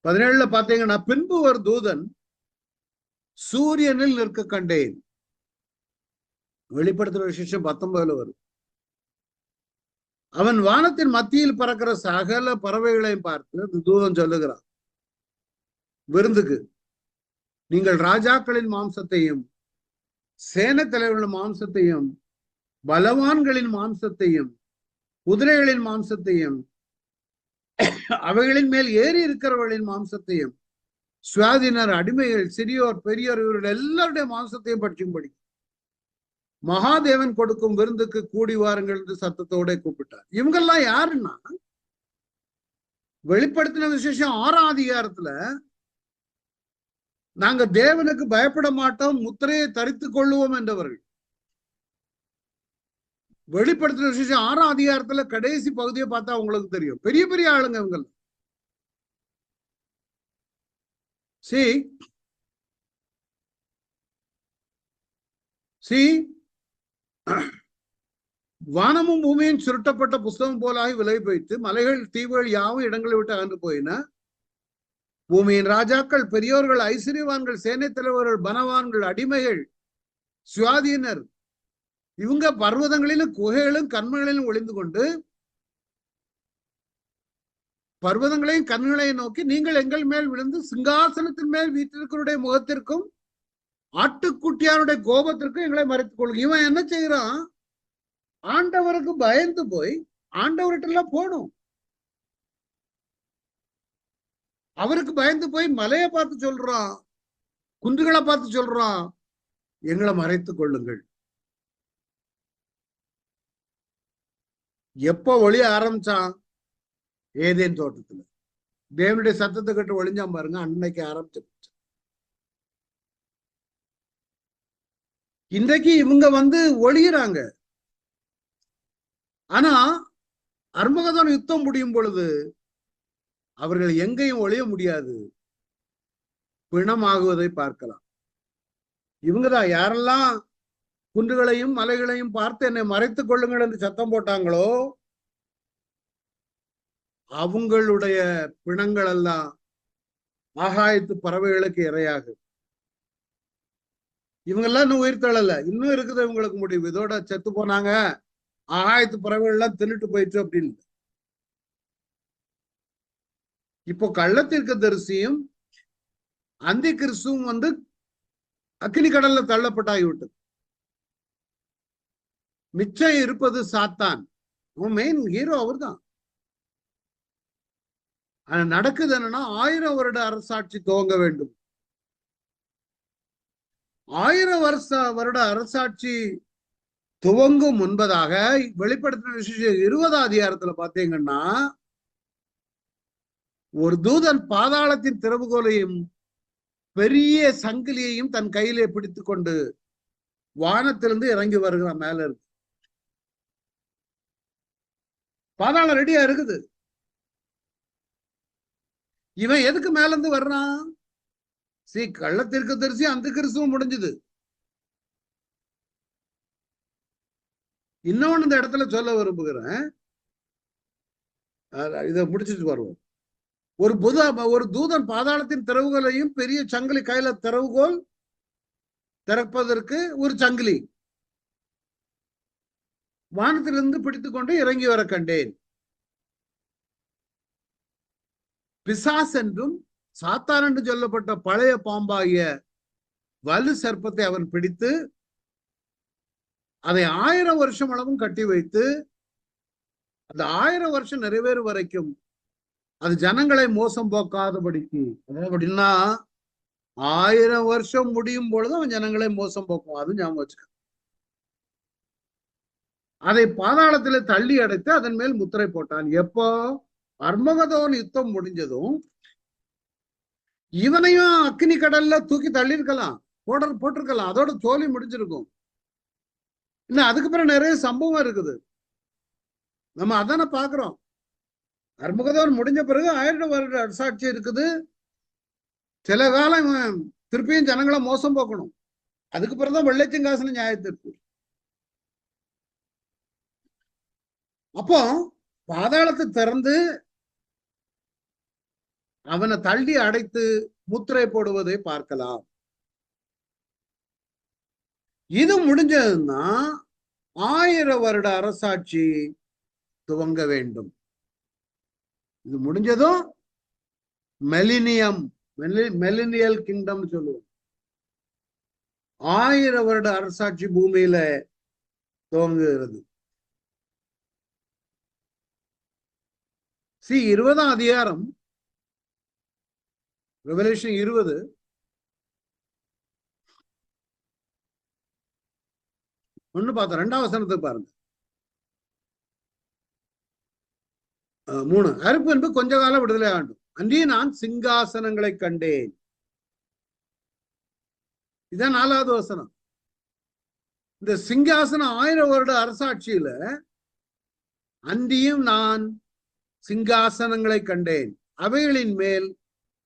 17 பாத்தீங்கன்னா, பின்பு ஒரு தூதன் சூரியனில் நிற்க கண்டேன். வெளிப்படுத்துற விசேஷம் 19 வரும். அவன் வானத்தின் மத்தியில் பறக்கிற சகல பறவைகளையும் பார்த்து அந்த தூதன் சொல்லுகிறான், விருந்துக்கு நீங்கள் ராஜாக்களின் மாம்சத்தையும் சேன தலைவர்களின் மாம்சத்தையும் பலவான்களின் மாம்சத்தையும் குதிரைகளின் மாம்சத்தையும் அவைகளின் மேல் ஏறி இருக்கிறவர்களின் மாம்சத்தையும் சுவாதினர், அடிமைகள், சிறியோர், பெரியோர், இவர்கள் எல்லாருடைய மாம்சத்தையும் பற்றியும்படி மகாதேவன் கொடுக்கும் விருந்துக்கு கூடி வாருங்கள் என்று சத்தத்தோட கூப்பிட்டார். இவங்கெல்லாம் யாருன்னா, வெளிப்படுத்தின விசேஷம் 6ஆம் அதிகாரத்துல நாங்க தேவனுக்கு பயப்பட மாட்டோம், முத்திரையை தரித்துக் கொள்ளுவோம் என்றவர்கள். வெளிப்படுத்தின விசேஷம் 6ஆம் அதிகாரத்துல கடைசி பகுதியை பார்த்தா உங்களுக்கு தெரியும். பெரிய பெரிய ஆளுங்க இவங்க. வானமும் பூமியும் சுருட்டப்பட்ட புஸ்தகம் போலாகி விலகி போயிட்டு மலைகள் தீவுகள் யாவும் இடங்களை விட்டு அகன்று போயின. பூமியின் ராஜாக்கள், பெரியோர்கள், ஐஸ்வர்யவான்கள், சேனை தலைவர்கள், பனவான்கள், அடிமைகள், சுவாதீனர், இவங்க பர்வதங்களிலும் குகைகளும் கண்மகளிலும் ஒளிந்து கொண்டு பர்வதங்களையும் கண்களையும் நோக்கி, நீங்கள் எங்கள் மேல் விழுந்து சிங்காசனத்தின் மேல் வீட்டிற்குடைய முகத்திற்கும் ஆட்டுக்குட்டியாருடைய கோபத்திற்கும் எங்களை மறைத்துக் கொள்ளுங்க. இவன் என்ன செய்யறான்? ஆண்டவருக்கு பயந்து போய் ஆண்டவர்கிட்ட எல்லாம் போடும். அவருக்கு பயந்து போய் மலையை பார்த்து சொல்றான், குன்றுகளை பார்த்து சொல்றான், எங்களை மறைத்துக் கொள்ளுங்கள். எப்ப ஒளிய ஆரம்பிச்சான்? ஏதேன் தோட்டத்துல தேவனுடைய சத்தத்தை கேட்டு ஒளிஞ்சான் பாருங்க, அன்னைக்கு ஆரம்பிச்சு. இன்றைக்கு இவங்க ஒளியிறாங்க. ஆனா அர்மகதோன் யுத்தம் முடியும் பொழுது அவர்கள் எங்கேயும் ஒளிய முடியாது, பிணமாகுவதை பார்க்கலாம். இவங்கதான் யாரெல்லாம் குன்றுகளையும் மலைகளையும் பார்த்து என்னை மறைத்துக் கொள்ளுங்கள் என்று சத்தம் போட்டாங்களோ அவங்களுடைய பிணங்கள் எல்லாம் ஆகாயத்து பறவைகளுக்கு இரையாகும். இவங்கெல்லாம் இன்னும் உயிர் தழல, இன்னும் இருக்குது இவங்களுக்கு முடிவு. இதோட செத்து போனாங்க, ஆகாயத்து பறவைகள் எல்லாம் தின்னுட்டு போயிட்டு அப்படின்னு. இப்போ கள்ளத்திற்கு தரிசியும் அந்தி கிறிஸ்துவும் அக்கினி கடல்ல தள்ளப்பட்டாகிவிட்டது. மிச்சம் இருப்பது சாத்தான். மெயின் ஹீரோ அவர் தான். நடக்குது என்னன்னா, 1000 வருட அரசாட்சி துவங்க வேண்டும். 1000 வருட அரசாட்சி துவங்கும் முன்பதாக வெளிப்படுத்தின விசேஷம் 20ஆம் அதிகாரத்துல பாத்தீங்கன்னா, ஒரு தூதன் பாதாளத்தின் திறவுகோலையும் பெரிய சங்கிலியையும் தன் கையிலே பிடித்துக் கொண்டு வானத்திலிருந்து இறங்கி வருகிறான். மேல இருக்கு பாதாளம் ரெடியா இருக்குது. இவன் எதுக்கு மேல இருந்து வர்றான்? கள்ளத்திற்கு தரிசி அந்த கிறிஸ்துவம் முடிஞ்சது. இன்னொன்னு இந்த இடத்துல சொல்ல விரும்புகிறேன், இதை முடிச்சுட்டு வருவோம். ஒரு தூதன் பாதாளத்தின் திறவுகோலையும் பெரிய சங்கிலி கையில திறவுகோல் திறப்பதற்கு ஒரு சங்கிலி வானத்திலிருந்து பிடித்துக் கொண்டு இறங்கி வர கண்டேன். பிசாஸ் என்றும் சாத்தான் என்று சொல்லப்பட்ட பழைய பாம்பாகிய வலு சர்ப்பத்தை அவன் பிடித்து அதை 1000 வருஷம் அளவும் கட்டி வைத்து அந்த 1000 வருஷம் நிறைவேறும் வரைக்கும் அது ஜனங்களை மோசம் போக்காதபடிக்கு, அப்படின்னா 1000 வருஷம் முடியும் பொழுது அவன் ஜனங்களை மோசம் போக்கும். அது ஞாபகம் வச்சுக்க. அதை பாதாளத்திலே தள்ளி அடைத்து அதன் மேல் முத்திரை போட்டான். எப்போ அர்மகதோன் யுத்தம் முடிஞ்சதும் இவனையும் அக்னி கடல்ல தூக்கி தள்ளிருக்கலாம், போட்டிருக்கலாம், அதோட தோல்வி முடிஞ்சிருக்கும். இன்னும் அதுக்கு பிறகு நிறைய சம்பவம் இருக்குது, நம்ம அதான பாக்குறோம். அர்மகதோன் முடிஞ்ச பிறகு 1000 வருட அரசாட்சி இருக்குது. சில காலம் திருப்பியும் ஜனங்களை மோசம் போக்கணும். அதுக்கு பிறகுதான் வெள்ளைச்சங்காசன நியாயத்திற்கு. அப்போ பாதாளத்தை திறந்து அவனை தள்ளி அடைத்து முத்திரை போடுவதை பார்க்கலாம். இது முடிஞ்சதுன்னா 1000 வருட அரசாட்சி துவங்க வேண்டும். இது முடிஞ்சதும் மெலினியல் கிங்டம் சொல்லுவோம். 1000 வருட அரசாட்சி பூமியில துவங்குகிறது. 20ஆம் அதிகாரம் ரெவலேஷன் 20 ஒண்ணு பார்த்தோம். 2ஆம் வசனத்தை பாருங்க. 3 அறுப்பு என்பது கொஞ்ச காலம் விடுதலை ஆண்டும் அன்றி நான் சிங்காசனங்களை கண்டேன். இதான் 4வது வசனம். இந்த சிங்காசனம் 1000 வருட அரசாட்சியில அன்றியும் நான் சிங்காசனங்களை கண்டேன், அவைகளின் மேல்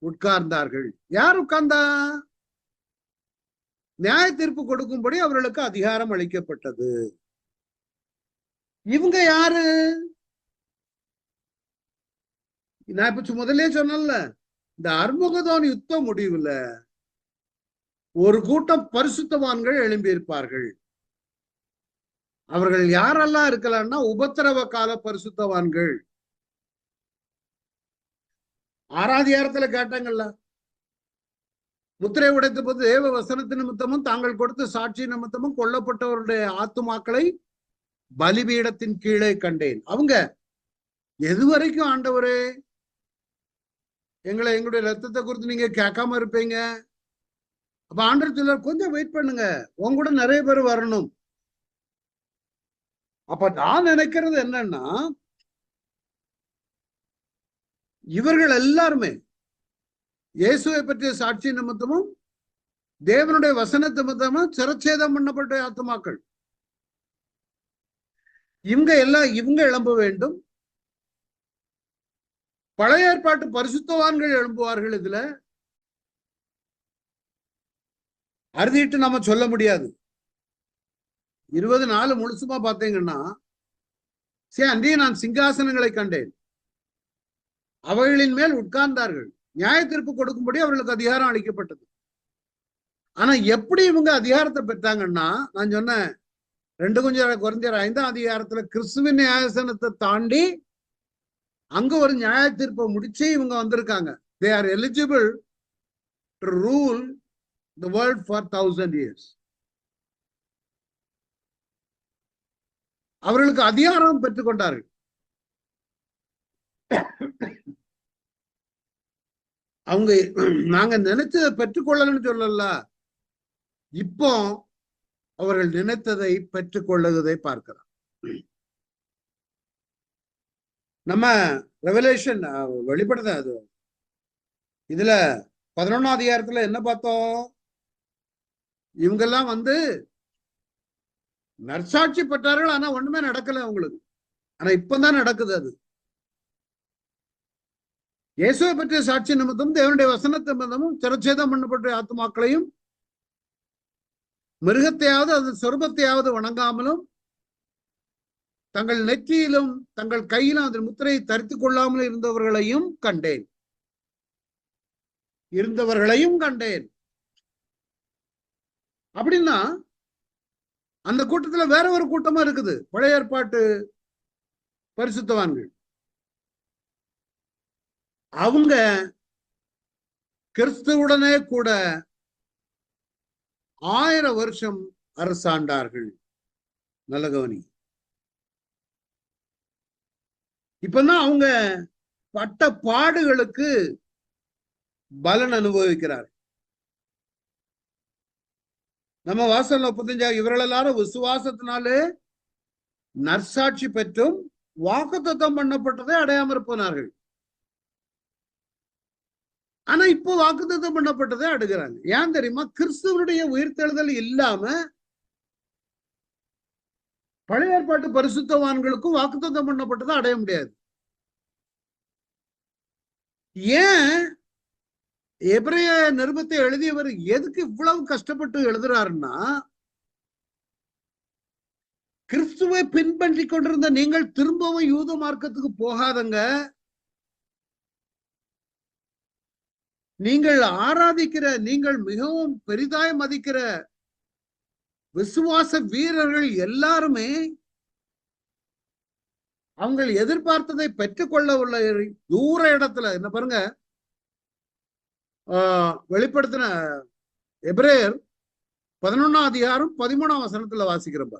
உட்கார்ந்தார்கள். யார் உட்கார்ந்தா? நியாய தீர்ப்பு கொடுக்கும்படி அவர்களுக்கு அதிகாரம் அளிக்கப்பட்டது. இவங்க யாரு? நான் இப்ப முதலே சொன்னல, இந்த அர்மகதோன் யுத்த முடிவுல ஒரு கூட்டம் பரிசுத்தவான்கள் எழும்பியிருப்பார்கள். அவர்கள் யாரெல்லாம் இருக்கலாம்னா உபத்திரவ கால பரிசுத்தவான்கள். 6ஆம் அதிகாரத்துல கேட்டாங்கல்ல, முத்திரை உடைத்த போது தேவ வசனத்தின் நிமித்தமும் தாங்கள் கொடுத்த சாட்சி நிமித்தமும் கொல்லப்பட்டவருடைய ஆத்துமாக்களை பலிபீடத்தின் கீழே கண்டேன். அவங்க எது வரைக்கும் ஆண்டவரே எங்களுடைய ரத்தத்தை குறித்து நீங்க கேட்காம இருப்பீங்க? அப்ப ஆண்டவர் சொல்ல, கொஞ்சம் வெயிட் பண்ணுங்க, உங்க கூட நிறைய பேர் வரணும். அப்ப நான் நினைக்கிறது என்னன்னா, இவர்கள் எல்லாருமே இயேசுவை பற்றிய சாட்சி நிமித்தமும் தேவனுடைய வசன நிமித்தமும் சிரச்சேதம் பண்ணப்பட்ட ஆத்துமாக்கள். இவங்க எழும்ப வேண்டும். பழைய ஏற்பாட்டு பரிசுத்தவான்கள் எழும்புவார்கள். இதுல அறுதிட்டு நம்ம சொல்ல முடியாது. 24 முழுசுமா பார்த்தீங்கன்னா, அன்றைய நான் சிங்காசனங்களை கண்டேன், அவைகளின் மேல் உட்கார்ந்தார்கள், நியாய தீர்ப்பு கொடுக்கும்படி அவர்களுக்கு அதிகாரம் அளிக்கப்பட்டது. ஆனா எப்படி இவங்க அதிகாரத்தை பெற்றாங்கன்னா, நான் சொன்னேன் 2 Corinthians 5ஆம் அதிகாரத்துல கிறிஸ்துவின் நியாயசனத்தை தாண்டி அங்க ஒரு நியாய தீர்ப்பை முடிச்சு இவங்க வந்திருக்காங்க. They are eligible to rule the world for 1000 years. அவர்களுக்கு அதிகாரம் பெற்றுக்கொண்டார்கள். அவங்க நாங்க நினைச்சதை பெற்றுக்கொள்ளலன்னு சொல்லல, இப்போ அவர்கள் நினைத்ததை பெற்றுக்கொள்ளுவதை பார்க்கிறோம். நம்ம ரெவலேஷன் வெளிப்படுத்த அது இதுல 11ஆம் அதிகாரத்துல என்ன பார்த்தோம்? இவங்கெல்லாம் நற்சாட்சி பெற்றார்கள், ஆனா ஒண்ணுமே நடக்கல அவங்களுக்கு. ஆனா இப்பதான் நடக்குது. அது இயேசுவை பற்றிய சாட்சி நிமித்தம் தேவனுடைய வசனத்தை நிமித்தமும் சிரச்சேதம் பண்ணப்பட்ட ஆத்மாக்களையும் மிருகத்தையாவது அது சொர்பத்தையாவது வணங்காமலும் தங்கள் நெற்றியிலும் தங்கள் கையிலும் அதன் முத்திரையை தரித்துக் கொள்ளாமல் இருந்தவர்களையும் கண்டேன். அப்படின்னா அந்த கூட்டத்துல வேற ஒரு கூட்டமா இருக்குது, பழைய ஏற்பாட்டு பரிசுத்தவான்கள். அவங்க கிறிஸ்துவுடனே கூட 1000 வருஷம் அரசாண்டார்கள். நல்ல கவனி. இப்பதான் அவங்க பட்ட பாடுகளுக்கு பலன் அனுபவிக்கிறார். நம்ம வாசல் 35 இவர்கள் எல்லாரும் விசுவாசத்தினாலே நற்சாட்சி பெற்றும் வாக்குத்தத்தம் பண்ணப்பட்டதை அடையாமற் போனார்கள். ஆனா இப்போ வாக்குத்தத்தம் பண்ணப்பட்டதை அடைகிறாங்க. ஏன் தெரியுமா? கிறிஸ்துவனுடைய உயிர்த்தெழுதல் இல்லாம பழைய ஏற்பாட்டு பரிசுத்தவான்களுக்கும் வாக்குத்தத்தம் பண்ணப்பட்டதை அடைய முடியாது. ஏன் எபிரேய நிருபத்தை எழுதியவர் எதுக்கு இவ்வளவு கஷ்டப்பட்டு எழுதுறாருன்னா, கிறிஸ்துவை பின்பற்றி கொண்டிருந்த நீங்கள் திரும்பவும் யூத மார்க்கத்துக்கு போகாதங்க, நீங்கள் ஆராதிக்கிற, நீங்கள் மிகவும் பெரிதாய் மதிக்கிற விசுவாச வீரர்கள் எல்லாருமே அவங்க எதிர்பார்த்ததை பெற்றுக்கொள்ள உள்ள தூர இடத்துல என்ன பாருங்க, வெளிப்படுத்தின எபிரேயர் 11ஆம் அதிகாரம் 13ஆம் வசனத்துல வாசிக்கிறப்ப,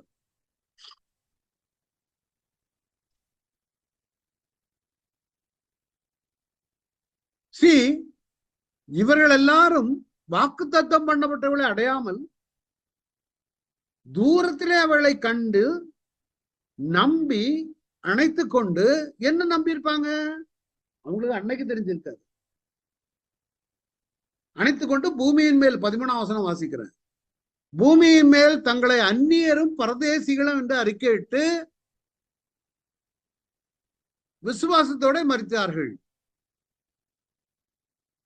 இவர்கள் எல்லாரும் வாக்குத்தத்தம் பண்ணப்பட்டவர்களை அடையாமல் தூரத்திலே அவளை கண்டு நம்பி அணைத்து கொண்டு, என்ன நம்பி இருப்பாங்க? அவங்களுக்கு அன்னைக்கு தெரிஞ்சிருக்காது. அணைத்து கொண்டு பூமியின் மேல் 13ஆம் வசனம் வாசிக்கிறேன். பூமியின் மேல் தங்களை அந்நியரும் பரதேசிகளும் என்று அறிக்கையிட்டு விசுவாசத்தோட மரித்தார்கள்.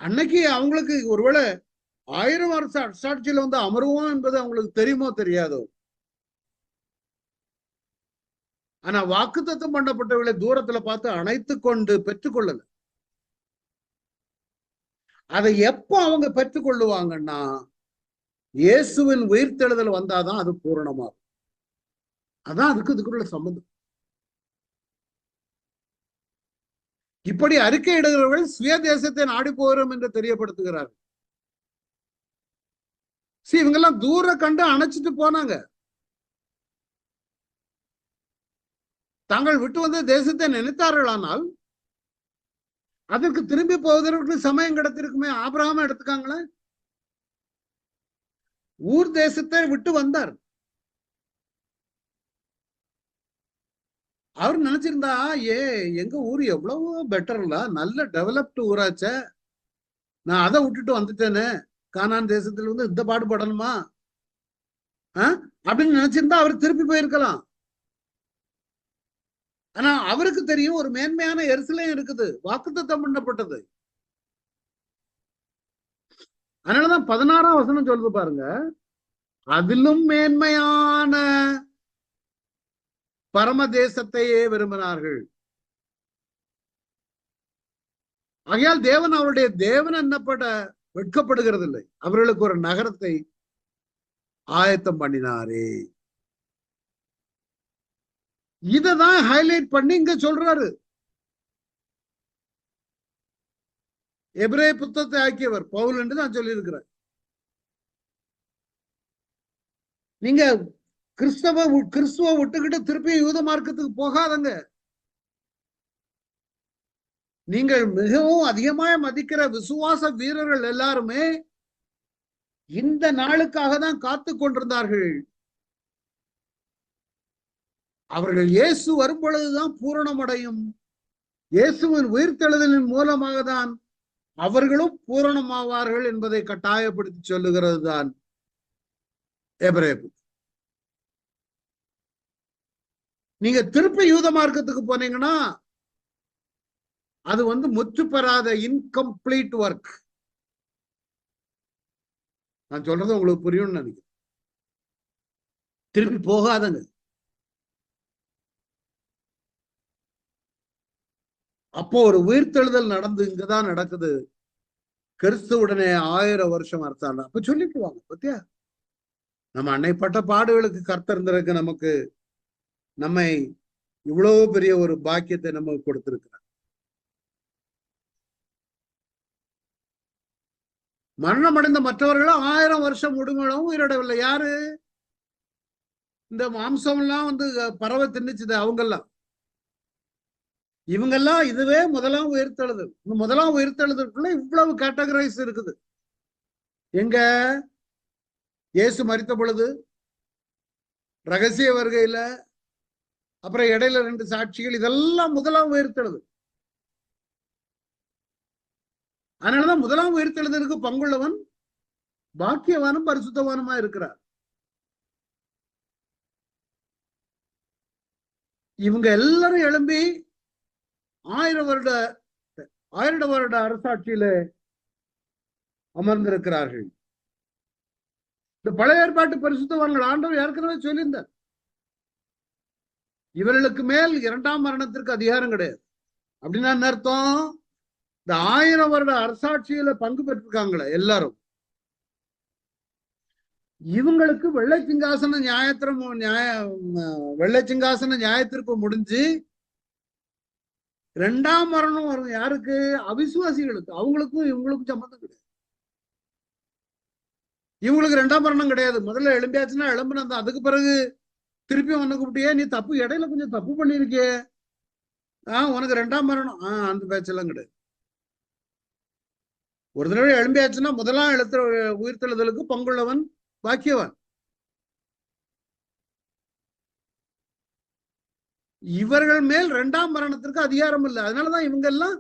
அன்னைக்கு அவங்களுக்கு ஒருவேளை 1000 வருஷ அசாட்சியில வந்து அமருவோம் என்பது அவங்களுக்கு தெரியுமோ தெரியாதோ. ஆனா வாக்குத்தத்தம் பண்ணப்பட்டவர்களை தூரத்துல பார்த்து அணைத்து கொண்டு பெற்றுக்கொள்ளல. அதை எப்போ அவங்க பெற்றுக்கொள்ளுவாங்கன்னா, இயேசுவின் உயிர்த்தெழுதல் வந்தாதான் அது பூரணமாகும். அதான் இதுக்குள்ள சம்பந்தம். இப்படி அறிக்கையிடுகிறவர்கள் சுய தேசத்தை நாடி போகிறோம் என்று தெரியப்படுத்துகிறார்கள். இவங்கெல்லாம் தூர கண்டு அணைச்சிட்டு போனாங்க. தாங்கள் விட்டு வந்த தேசத்தை நினைத்தார்கள். அதற்கு திரும்பி போவதற்கு சமயம் கிடைத்திருக்குமே. ஆபிரகாம் எடுத்துக்காங்களே, ஊர் தேசத்தை விட்டு வந்தார். அவர் நினைச்சிருந்தா, எங்க ஊர் எவ்வளவு பெட்டர்ல, நல்ல டெவலப்டு ஊராச்ச, நான் அதை விட்டுட்டு வந்துட்டேன்னு, கானான் தேசத்துல வந்து இந்த பாடுபடணுமா அப்படின்னு நினைச்சிருந்தா அவர் திருப்பி போயிருக்கலாம். ஆனா அவருக்கு தெரியும் ஒரு மேன்மையான எருசலேம் இருக்குது, வாக்குத்தத்தம் பண்ணப்பட்டது. அதனாலதான் 16ஆம் வசனம் சொல்லுது பாருங்க, அதிலும் மேன்மையான பரம தேசத்தையே விரும்பினார்கள். ஆகையால் தேவன் அவருடைய தேவன் என்னப்பட வெட்கப்படுகிறது இல்லை, அவர்களுக்கு ஒரு நகரத்தை ஆயத்தம் பண்ணினாரே. இததான் ஹைலைட் பண்ணி இங்க சொல்றாரு. எபிரேய புத்தகத்தை ஆக்கியவர் பவுல் என்று நான் சொல்லியிருக்கிறேன். நீங்க கிறிஸ்துவ விட்டுக்கிட்டு திருப்பி யூத மார்க்கத்துக்கு போகாதங்க. நீங்கள் மிகவும் அதிகமாக மதிக்கிற விசுவாச வீரர்கள் எல்லாருமே இந்த நாளுக்காக தான் காத்து கொண்டிருந்தார்கள். அவர்கள் இயேசு வரும் பொழுதுதான் பூரணமடையும், இயேசுவின் உயிர்த்தெழுதலின் மூலமாக தான் அவர்களும் பூரணமாவார்கள் என்பதை கட்டாயப்படுத்தி சொல்லுகிறது தான் எபிரேயர். நீங்க திருப்பி யூத மார்க்கத்துக்கு போனீங்கன்னா அது முற்று பெறாத இன்கம்ப்ளீட் ஒர்க். நான் சொல்றது உங்களுக்கு புரியும்னு நினைக்கிறேன். திருப்பி போகாதங்க. அப்போ ஒரு உயிர்த்தெழுதல் நடந்து இங்கதான் நடக்குது. கிறிஸ்துவுடனே 1000 வருஷம் அரசாண்ட. அப்ப சொல்லிக்குவாங்க, பத்தியா நம்ம அன்னைப்பட்ட பாடுகளுக்கு கர்த்தர் நமக்கு நம்மை இவ்வளவு பெரிய ஒரு பாக்கியத்தை நமக்கு கொடுத்திருக்கிறார். மரணம் அடைந்த மற்றவர்களும் 1000 வருஷம் முடிமளவும் உயிரிடவில்லை. யாரு? இந்த மாம்சம் எல்லாம் பறவை தின்னுச்சுது, அவங்கெல்லாம். இவங்கெல்லாம் இதுவே முதலாம் உயிர்த்தெழுதல். இந்த முதலாம் உயிர்த்தெழுதலுக்குள்ள இவ்வளவு கேட்டகரைஸ் இருக்குது. எங்க இயேசு மரித்த பொழுது, ரகசிய வருகையில, அப்புறம் இடையில 2 சாட்சிகள், இதெல்லாம் முதலாம் உயிர்த்தெழுதல். அதனாலதான் முதலாம் உயிர்த்தெழுதலுக்கு பங்குள்ளவன் பாக்கியவானும் பரிசுத்தவானுமா இருக்கிறார். இவங்க எல்லாரும் எழும்பி 1000 வருட அரசாட்சியில அமர்ந்திருக்கிறார்கள். இந்த பழைய ஏற்பாட்டு பரிசுத்தவான்கள் ஆண்டவர் ஏற்கனவே சொல்லியிருந்தார், இவர்களுக்கு மேல் 2ஆம் மரணத்திற்கு அதிகாரம் கிடையாது. அப்படின்னா என்ன அர்த்தம்? இந்த 1000 வருட அரசாட்சியில பங்கு பெற்றிருக்காங்களே எல்லாரும், இவங்களுக்கு வெள்ளை சிங்காசன நியாயத்திற்கு முடிஞ்சு 2ஆம் மரணம் வரும். யாருக்கு? அவிசுவாசிகளுக்கு. அவங்களுக்கும் இவங்களுக்கும் சம்பந்தம் கிடையாது. இவங்களுக்கு 2ஆம் மரணம் கிடையாது. முதல்ல எழும்பியாச்சுன்னா எழும்புன, அதுக்கு பிறகு திருப்பி கூப்பிட்டியே, நீ தப்பு, இடையில கொஞ்சம் தப்பு பண்ணிருக்கியே, உனக்கு 2ஆம் மரணம், அந்த பேச்செல்லாம் கிடையாது. ஒரு தடவை எழும்பியாச்சுன்னா முதலாம் உயிர்த்தெழுதலுக்கு பங்குள்ளவன் பாக்கியவன். இவர்கள் மேல் 2ஆம் மரணத்திற்கு அதிகாரம் இல்லை. அதனாலதான் இவங்க எல்லாம்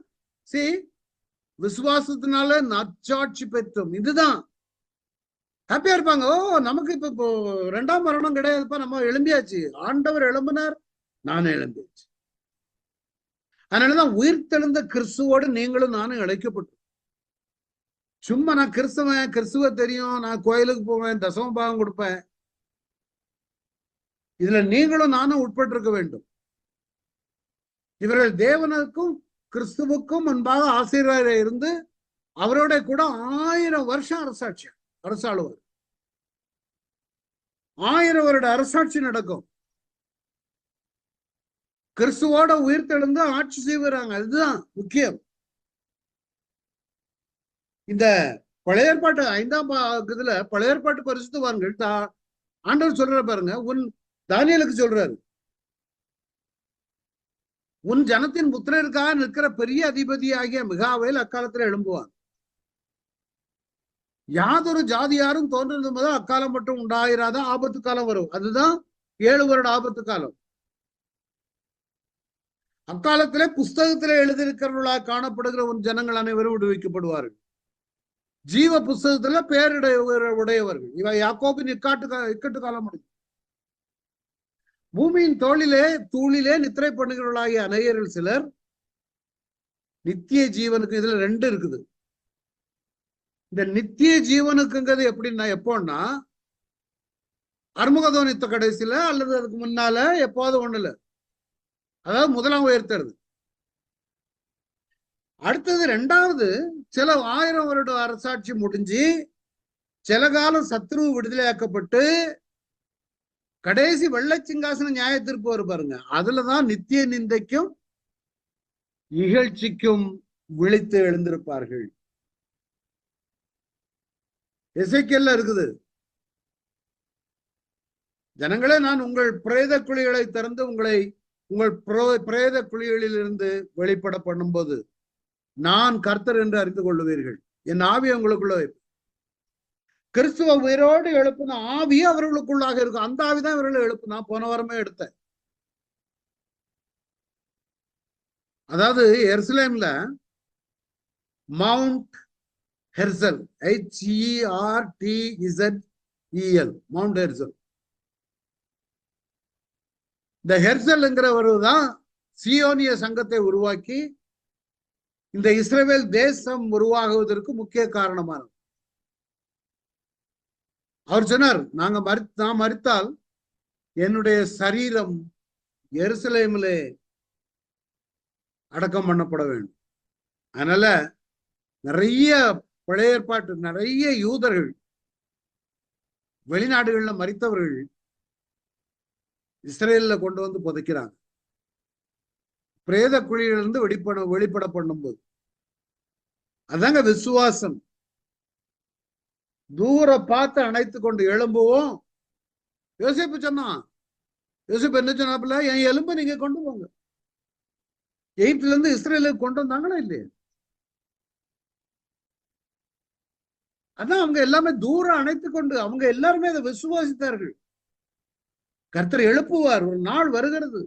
விசுவாசத்தினால நற்சாட்சி பெற்றோம், இதுதான் ஹாப்பியா இருப்பாங்க. நமக்கு இப்போ 2ஆம் மரணம் கிடையாதுப்பா, நம்ம எழும்பியாச்சு, ஆண்டவர் எழும்பினார், நானும் எழும்பியாச்சு. அதனாலதான் உயிர்த்தெழுந்த கிறிஸ்துவோடு நீங்களும் நானும் இழைக்கப்பட்டோம். சும்மா நான் கிறிஸ்துவ தெரியும், நான் கோயிலுக்கு போவேன், தசம பாகம் கொடுப்பேன், இதுல நீங்களும் நானும் உட்பட்டிருக்க வேண்டும். இவர்கள் தேவனுக்கும் கிறிஸ்துவுக்கும் முன்பாக ஆசீர்வாத இருந்து அவரோட கூட 1000 வருஷம் அரசாளுவார். 1000 வருட அரசாட்சி நடக்கும். கிறிஸ்துவோட உயிர்த்தெழுந்து ஆட்சி செய்வாங்க. அதுதான் முக்கியம். இந்த பழைய ஏற்பாட்டு 5ஆம் இதுல பழைய ஏற்பாட்டு பரிசுத்தவான்கள் ஆண்டவர் சொல்ற பாருங்க, தானியேலுக்கு சொல்றாரு, உன் ஜனத்தின் புத்திரருக்காக நிற்கிற பெரிய அதிபதி ஆகிய மிகாவேல் அக்காலத்தில் எழும்புவார். யாதொரு ஜாதியாரும் தோன்றது முதல் அக்காலம் மட்டும் உண்டாயிராத ஆபத்து காலம் வரும். அதுதான் 7 வருட ஆபத்து காலம். அக்காலத்திலே புஸ்தகத்திலே எழுதியிருக்கிறவர்களாக காணப்படுகிற உன் ஜனங்கள் அனைவரும் விடுவிக்கப்படுவார்கள். ஜீவ புஸ்தகத்துல உடையவர்கள். இவ யாக்கோபின் இக்கட்டு காலம் முடியும். பூமியின் தூளிலே நித்திரை பண்ணுகிறவர்களாகிய அநேகர்கள் சிலர் நித்திய ஜீவனுக்கு, இதுல 2 இருக்குது. இந்த நித்திய ஜீவனுக்குங்கிறது எப்படின்னா, எப்போன்னா அர்முகதோனித்த கடைசியில அல்லது அதுக்கு முன்னால எப்போது ஒண்ணுல, அதாவது முதலாம் உயர்த்துறது. அடுத்தது 2வது, சில 1000 வருட அரசாட்சி முடிஞ்சு சில காலம் சத்ரு விடுதலையாக்கப்பட்டு கடைசி வெள்ளை சிங்காசன நியாயத்திற்கு வரும் பாருங்க, அதுலதான் நித்திய நிந்தைக்கும் இகழ்ச்சிக்கும் விழித்து எழுந்திருப்பார்கள். எசேக்கியேல்ல இருக்குது, ஜனங்களே நான் உங்கள் பிரேத குழிகளை திறந்து உங்கள் பிரேத குழிகளில் இருந்து வெளிப்பட பண்ணும்போது நான் கர்த்தர் என்று அறிந்து கொள்ளுவீர்கள். என் ஆவி உங்களுக்குள்ள, கிறிஸ்துவ உயிரோடு எழுப்புன ஆவி அவர்களுக்குள்ளாக இருக்கும். அந்த ஆவிதான் இவர்களை எழுப்பு. நான் போன வாரமே எடுத்தேன். அதாவது எருசலேம்ல mount Herzl, HERTZEL, mount Herzl. இந்த ஹெர்சல்ங்கிறவர் தான் சியோனிய சங்கத்தை உருவாக்கி இந்த இஸ்ரவேல் தேசம் உருவாகுவதற்கு முக்கிய காரணமானது. அவர் சொன்னார், நான் மரித்தால் என்னுடைய சரீரம் எருசலேமிலே அடக்கம் பண்ணப்பட வேண்டும். அதனால நிறைய பழைய ஏற்பாட்டு நிறைய யூதர்கள் வெளிநாடுகள்ல மரித்தவர்கள் இஸ்ரேல்ல கொண்டு வந்து புதைக்கிறாங்க. பிரேத குழியிலிருந்து வெளிப்பட பண்ணும்போது அதாங்க விசுவாசம். தூர பார்த்து அணைத்து கொண்டு எழும்புவோம். யோசிப்பு சொன்னான். யோசிப்பு என்ன சொன்னாப்புல, என் எலும்பை நீங்க கொண்டு போங்க. எகிப்துல இருந்து இஸ்ரேலுக்கு கொண்டு வந்தாங்களா இல்லையா? அதான் அவங்க எல்லாமே தூரம் அணைத்து கொண்டு அவங்க எல்லாருமே அதை விசுவாசித்தார்கள். கர்த்தர் எழுப்புவார், ஒரு நாள் வருகிறது.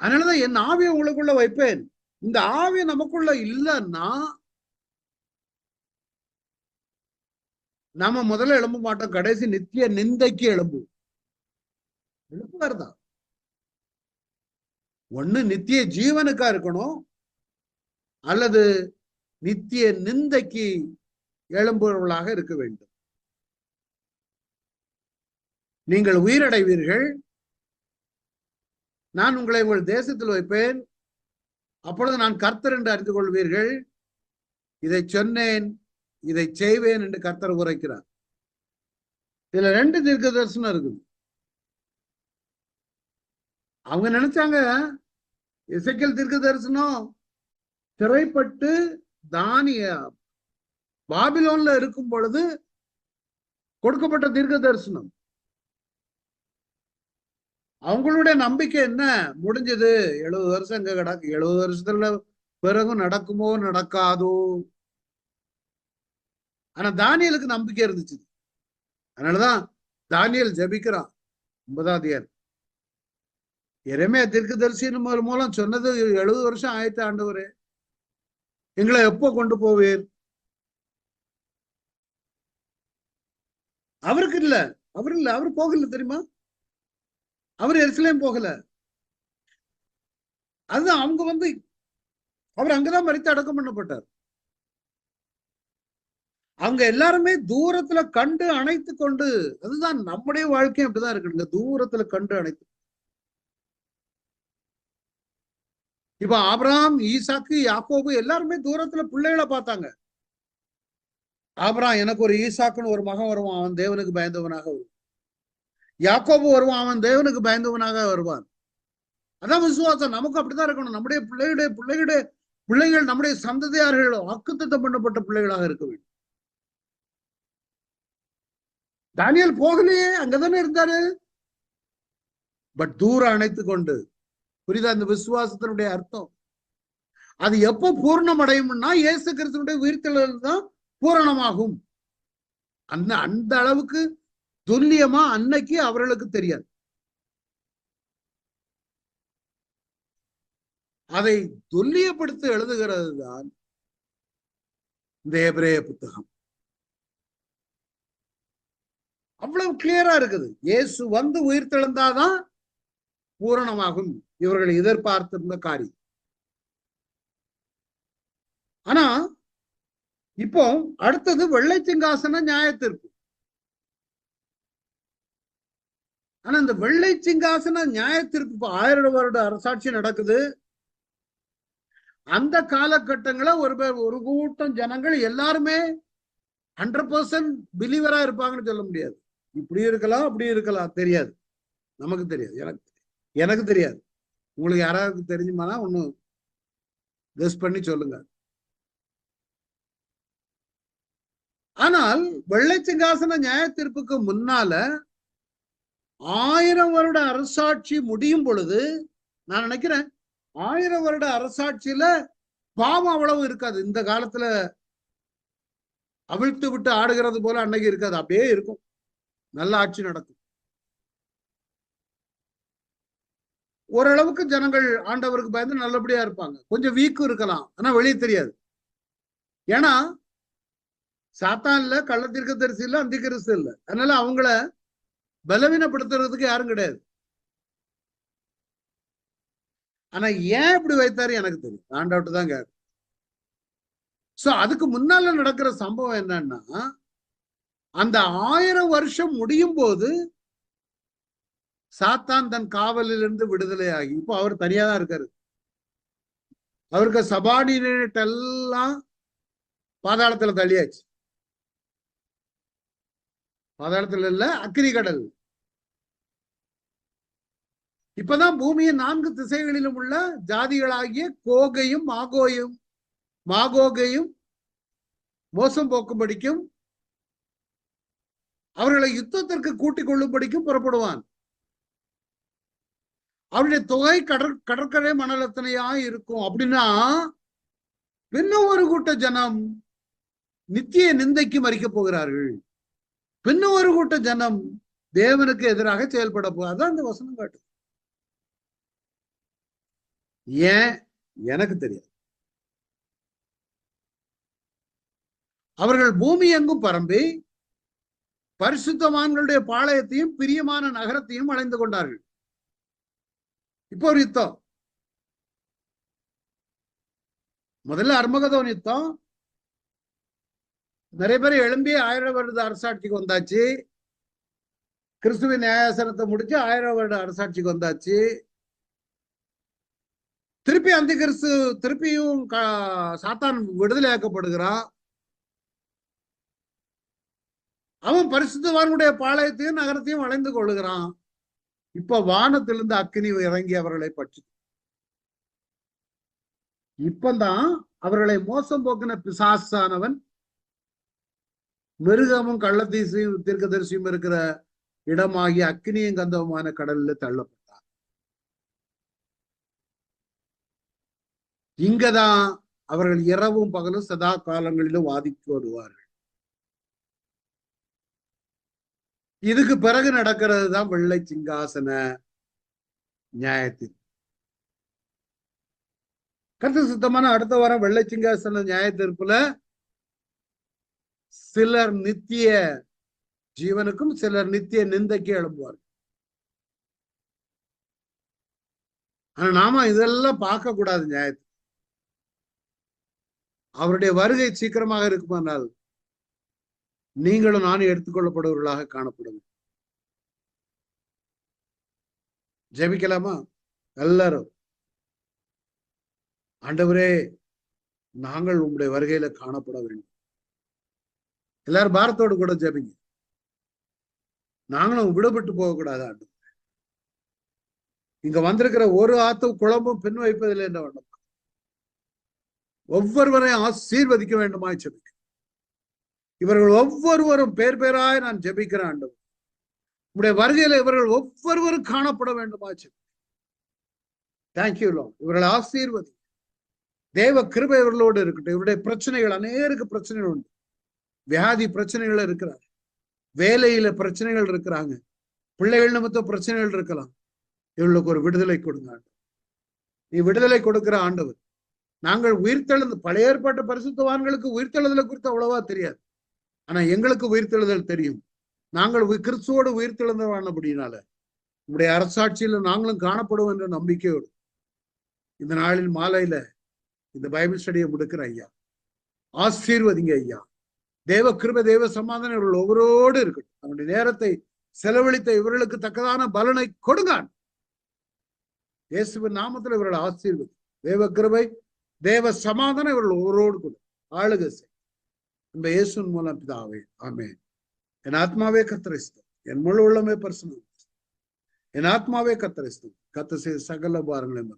அதனாலதான் என் ஆவியை உங்களுக்குள்ள வைப்பேன். இந்த ஆவி நமக்குள்ள இல்லைன்னா நாம முதல்ல எழும்ப மாட்டோம். கடைசி நித்திய நிந்தைக்கு எழுப்புவார் தான். ஒண்ணு நித்திய ஜீவனுக்கா இருக்கணும், அல்லது நித்திய நிந்தைக்கு எழும்புவர்களாக இருக்க வேண்டும். நீங்கள் உயிரடைவீர்கள், நான் உங்களை உங்கள் தேசத்தில் வைப்பேன், அப்பொழுது நான் கர்த்தர் என்று அறிந்து கொள்வீர்கள். இதை சொன்னேன், இதை செய்வேன் என்று கர்த்தர் உரைக்கிறார். இதுல 2 தீர்க்க தரிசனம் இருக்குது. அவங்க நினைச்சாங்க எசேக்கியேல் தீர்க்க தரிசனம் சிறைப்பட்டு பாபிலோன்ல இருக்கும் பொழுது கொடுக்கப்பட்ட தீர்க்க தரிசனம். அவங்களுடைய நம்பிக்கை என்ன? முடிஞ்சது, 70 வருஷம் எங்க கிடக்கு, 70 வருஷத்துல பிறகு நடக்குமோ நடக்காதோ. ஆனா தானியலுக்கு நம்பிக்கை இருந்துச்சு. அதனாலதான் தானியல் ஜெபிக்கிறான். 9ஆம் அதிகாரம். எரேமியா தீர்க்கதரிசியின் மூலம் சொன்னது, 70 வருஷம் ஆயிட்டு ஆண்டவரே, எங்களை எப்போ கொண்டு போவீர்? அவருக்கு இல்ல, அவர் போகல தெரியுமா? அவர் எருசலேம் போகல. அதுதான் அவங்க அவர் அங்கதான் மரித்து அடக்கம் பண்ணப்பட்டார். அவங்க எல்லாருமே தூரத்துல கண்டு அணைத்து கொண்டு, அதுதான் நம்முடைய வாழ்க்கையும் அப்படிதான் இருக்குங்க, தூரத்துல கண்டு அணைத்து. இப்ப ஆபிரகாம், ஈசாக்கு, யாக்கோபு எல்லாருமே தூரத்துல பிள்ளைகளை பார்த்தாங்க. ஆபிரகாம், எனக்கு ஒரு ஈசாக்குன்னு ஒரு மகன் வருவான், அவன் தேவனுக்கு பயந்தவனாக வருவான். யாக்கோபு வருவான், அவன் தேவனுக்கு பயந்தவனாக வருவான். அதான் விசுவாசம். நமக்கு அப்படித்தான் இருக்கணும். நம்முடைய பிள்ளைகள் நம்முடைய சந்ததியார்கள் வாக்குத்தத்தம் பண்ணப்பட்ட பிள்ளைகளாக இருக்க வேண்டும். தானியேல் போகலையே, அங்கதானே இருந்தாரு. பட் தூரம் அணைத்து கொண்டு. புரியுதா அந்த விசுவாசத்தினுடைய அர்த்தம்? அது எப்ப பூர்ணம் அடையும்னா இயேசு கிறிஸ்துனுடைய உயிர்த்தெழுதல் தான் பூரணமாகும். அந்த அளவுக்கு துல்லியமா அன்னைக்கு அவர்களுக்கு தெரியாது. அதை துல்லியப்படுத்தி எழுதுகிறது தான் இந்த எபிரேய புத்தகம். அவ்வளவு கிளியரா இருக்குது. இயேசு உயிர்த்தெழுந்தாதான் பூரணமாகும் இவர்கள் எதிர்பார்த்திருந்த காரியம். ஆனா இப்போ அடுத்தது வெள்ளை சிங்காசன நியாயத்தீர்ப்பு. ஆனா இந்த வெள்ளை சிங்காசன நியாயத்தீர்ப்பு 1000 வருட அரசாட்சி நடக்குது. அந்த காலகட்டங்கள ஒரு கூட்டம் ஜனங்கள் எல்லாருமே 100% பிலீவரா இருப்பாங்கன்னு சொல்ல முடியாது. இப்படி இருக்கலாம், அப்படி இருக்கலாம், தெரியாது. நமக்கு தெரியாது, எனக்கு தெரியாது. உங்களுக்கு யாராவது தெரிஞ்சுமானா ஒண்ணு கெஸ் பண்ணி சொல்லுங்க. ஆனால் வெள்ளை சிங்காசன நியாயத்தீர்ப்புக்கு முன்னால 1000 வருட அரசாட்சி முடியும் பொழுது நான் நினைக்கிறேன் 1000 வருட அரசாட்சியில பாவம் அவ்வளவு இருக்காது. இந்த காலத்துல அவிழ்த்து விட்டு ஆடுகிறது போல அன்னைக்கு இருக்காது. அப்படியே இருக்கும், நல்ல ஆட்சி நடக்கும். ஓரளவுக்கு ஜனங்கள் ஆண்டவருக்கு பயந்து நல்லபடியா இருப்பாங்க. கொஞ்சம் வீக்கும் இருக்கலாம், ஆனா வெளியே தெரியாது. ஏன்னா சாத்தான் இல்ல, கள்ள தீர்க்கதரிசி இல்ல, அந்தி கிறிஸ்து இல்ல. அதனால அவங்கள பலவீனப்படுத்துறதுக்கு யாரும் கிடையாது. ஆனா ஏன் இப்படி வைத்தாரு எனக்கு தெரியும், ஆண்டவர்ட்ட தான் கேட்கும். சோ அதுக்கு முன்னால நடக்கிற சம்பவம் என்னன்னா, அந்த 1000 வருஷம் முடியும் போது சாத்தான் தன் காவலிலிருந்து விடுதலை ஆகி இப்போ அவர் தனியா தான் இருக்காரு. அவருக்கு சபார்டினேட் எல்லாம் பாதாளத்துல தள்ளியாச்சு. பாதாளத்துல இல்ல, அக்கினி கடல். இப்பதான் பூமியின் 4 திசைகளிலும் உள்ள ஜாதிகளாகிய கோகையும் மாகோகையும் மோசம் போக்கும்படிக்கும் அவர்களை யுத்தத்திற்கு கூட்டிக் கொள்ளும்படிக்கும் புறப்படுவான். அவருடைய தொகை கடற்கரை மணலத்தனையா இருக்கும். அப்படின்னா பின்னும் ஒரு கூட்ட ஜனம் நித்திய நிந்தைக்கு மறிக்க போகிறார்கள். பின்னும் ஒரு கூட்ட ஜனம் தேவனுக்கு எதிராக செயல்பட போகாதான் அந்த வசனம் காட்டு. ஏன் எனக்கு தெரியாது. அவர்கள் பூமி எங்கும் பரம்பி பரிசுத்தவான்களுடைய பாளையத்தையும் பிரியமான நகரத்தையும் அடைந்து கொண்டார்கள். இப்போ ஒரு யுத்தம். முதல்ல அர்மகதோன் யுத்தம். நிறைய பேர் எழும்பி 1000 வருட அரசாட்சிக்கு வந்தாச்சு. கிறிஸ்துவின் நியாயாசனத்தை முடிச்சு 1000 வருட அரசாட்சிக்கு வந்தாச்சு. திருப்பி அந்த கிறிஸ்து திருப்பியும் சாத்தான் விடுதலையாக்கப்படுகிறான். அவன் பரிசுத்தவானுடைய பாளையத்தையும் நகரத்தையும் அடைந்து கொள்ளுகிறான். இப்ப வானத்திலிருந்து அக்கினி இறங்கி அவர்களை பற்றி இப்பதான் அவர்களை மோசம் போக்கின பிசாசானவன் மிருகமும் கள்ளத்தீசையும் தீர்க்கதரிசியும் இருக்கிற இடமாகி அக்கினியும் கந்தவுமான கடலில் தள்ளப்பட்டார். இங்கதான் அவர்கள் இரவும் பகலும் சதா காலங்களிலும் வாதிக்கு வருவார்கள். இதுக்கு பிறகு நடக்கிறது தான் வெள்ளை சிங்காசன நியாயத்தீர்ப்பு. கர்த்தர் சுத்தமான அடுத்த வாரம் வெள்ளை சிங்காசன நியாயத்தீர்ப்புல சிலர் நித்திய ஜீவனுக்கும் சிலர் நித்திய நிந்தைக்கு எழும்புவார்கள். ஆனா நாம இதெல்லாம் பார்க்க கூடாது. நியாயத்தை அவருடைய வருகை சீக்கிரமாக இருக்குமானால் நீங்களும் நானும் எடுத்துக்கொள்ளப்படுவர்களாக காணப்படும். ஜெபிக்கலாமா? எல்லாரும், ஆண்டவரே நாங்கள் உங்களுடைய வருகையில காணப்பட வேண்டும். எல்லாரும் பாரத்தோடு கூட ஜெபிங்க. நாங்களும் விடுபட்டு போகக்கூடாது. ஆண்டு இங்க வந்திருக்கிற ஒரு ஆத்தும் குழம்பும் பின் வைப்பதில்லை என்ற வேண்டும். ஒவ்வொருவரையும் ஆசீர்வதிக்க வேண்டுமா ஜெபிக்க. இவர்கள் ஒவ்வொருவரும் பேர் பேராய் நான் ஜெபிக்கிறேன். ஆண்டவர் உங்களுடைய வருகையில இவர்கள் ஒவ்வொருவரும் காணப்பட வேண்டுமா ஜெபிக்க. Thank you Lord. இவர்கள் ஆசீர்வதி. தேவ கிருபை இவர்களோடு இருக்கட்டும். இவருடைய பிரச்சனைகள், அநேருக்கு பிரச்சனைகள் உண்டு. வியாதி பிரச்சனைகள் இருக்கிறார். வேலையில பிரச்சனைகள் இருக்கிறாங்க. பிள்ளைகள் நிமித்த பிரச்சனைகள் இருக்கலாம். இவர்களுக்கு ஒரு விடுதலை கொடுங்க. நீ விடுதலை கொடுக்கிற ஆண்டவர். நாங்கள் உயிர்த்தெழுந்து பழைய ஏற்பாட்டு பரிசுத்தவான்களுக்கு உயிர்த்தெழுதலை குறித்து அவ்வளவா தெரியாது. ஆனா எங்களுக்கு உயிர்த்தெழுதல் தெரியும். நாங்கள் கிறிஸ்துவோடு உயிர்த்தெழுந்தவானபடினால உங்களுடைய அரசாட்சியில நாங்களும் காணப்படுவோம் என்ற நம்பிக்கையோடு இந்த நாளில் மாலையில இந்த பைபிள் ஸ்டடியை முடுக்கிற ஐயா, ஆசீர்வதிங்க ஐயா. தேவ கிருபை, தேவ சமாதானம் இவர்கள் ஒவ்வொருவரோடு இருக்கட்டும். அவனுடைய நேரத்தை செலவழித்த இவர்களுக்கு தக்கதான பலனை கொடுங்க. இயேசுவின் நாமத்தில் இவர்கள் ஆசீர்வதி. தேவ கிருபை, தேவ சமாதானம் இவர்கள் ஒவ்வொருவரோடு கூட ஆளுகை செய். இந்த இயேசுவின் மூலம் பிதாவே, ஆமென். என் ஆத்மாவே கர்த்தரை என் முழு உள்ளமே பரிசுத்தம். என் ஆத்மாவே கர்த்தரை கர்த்தர் செய்த சகல பாரங்களையும்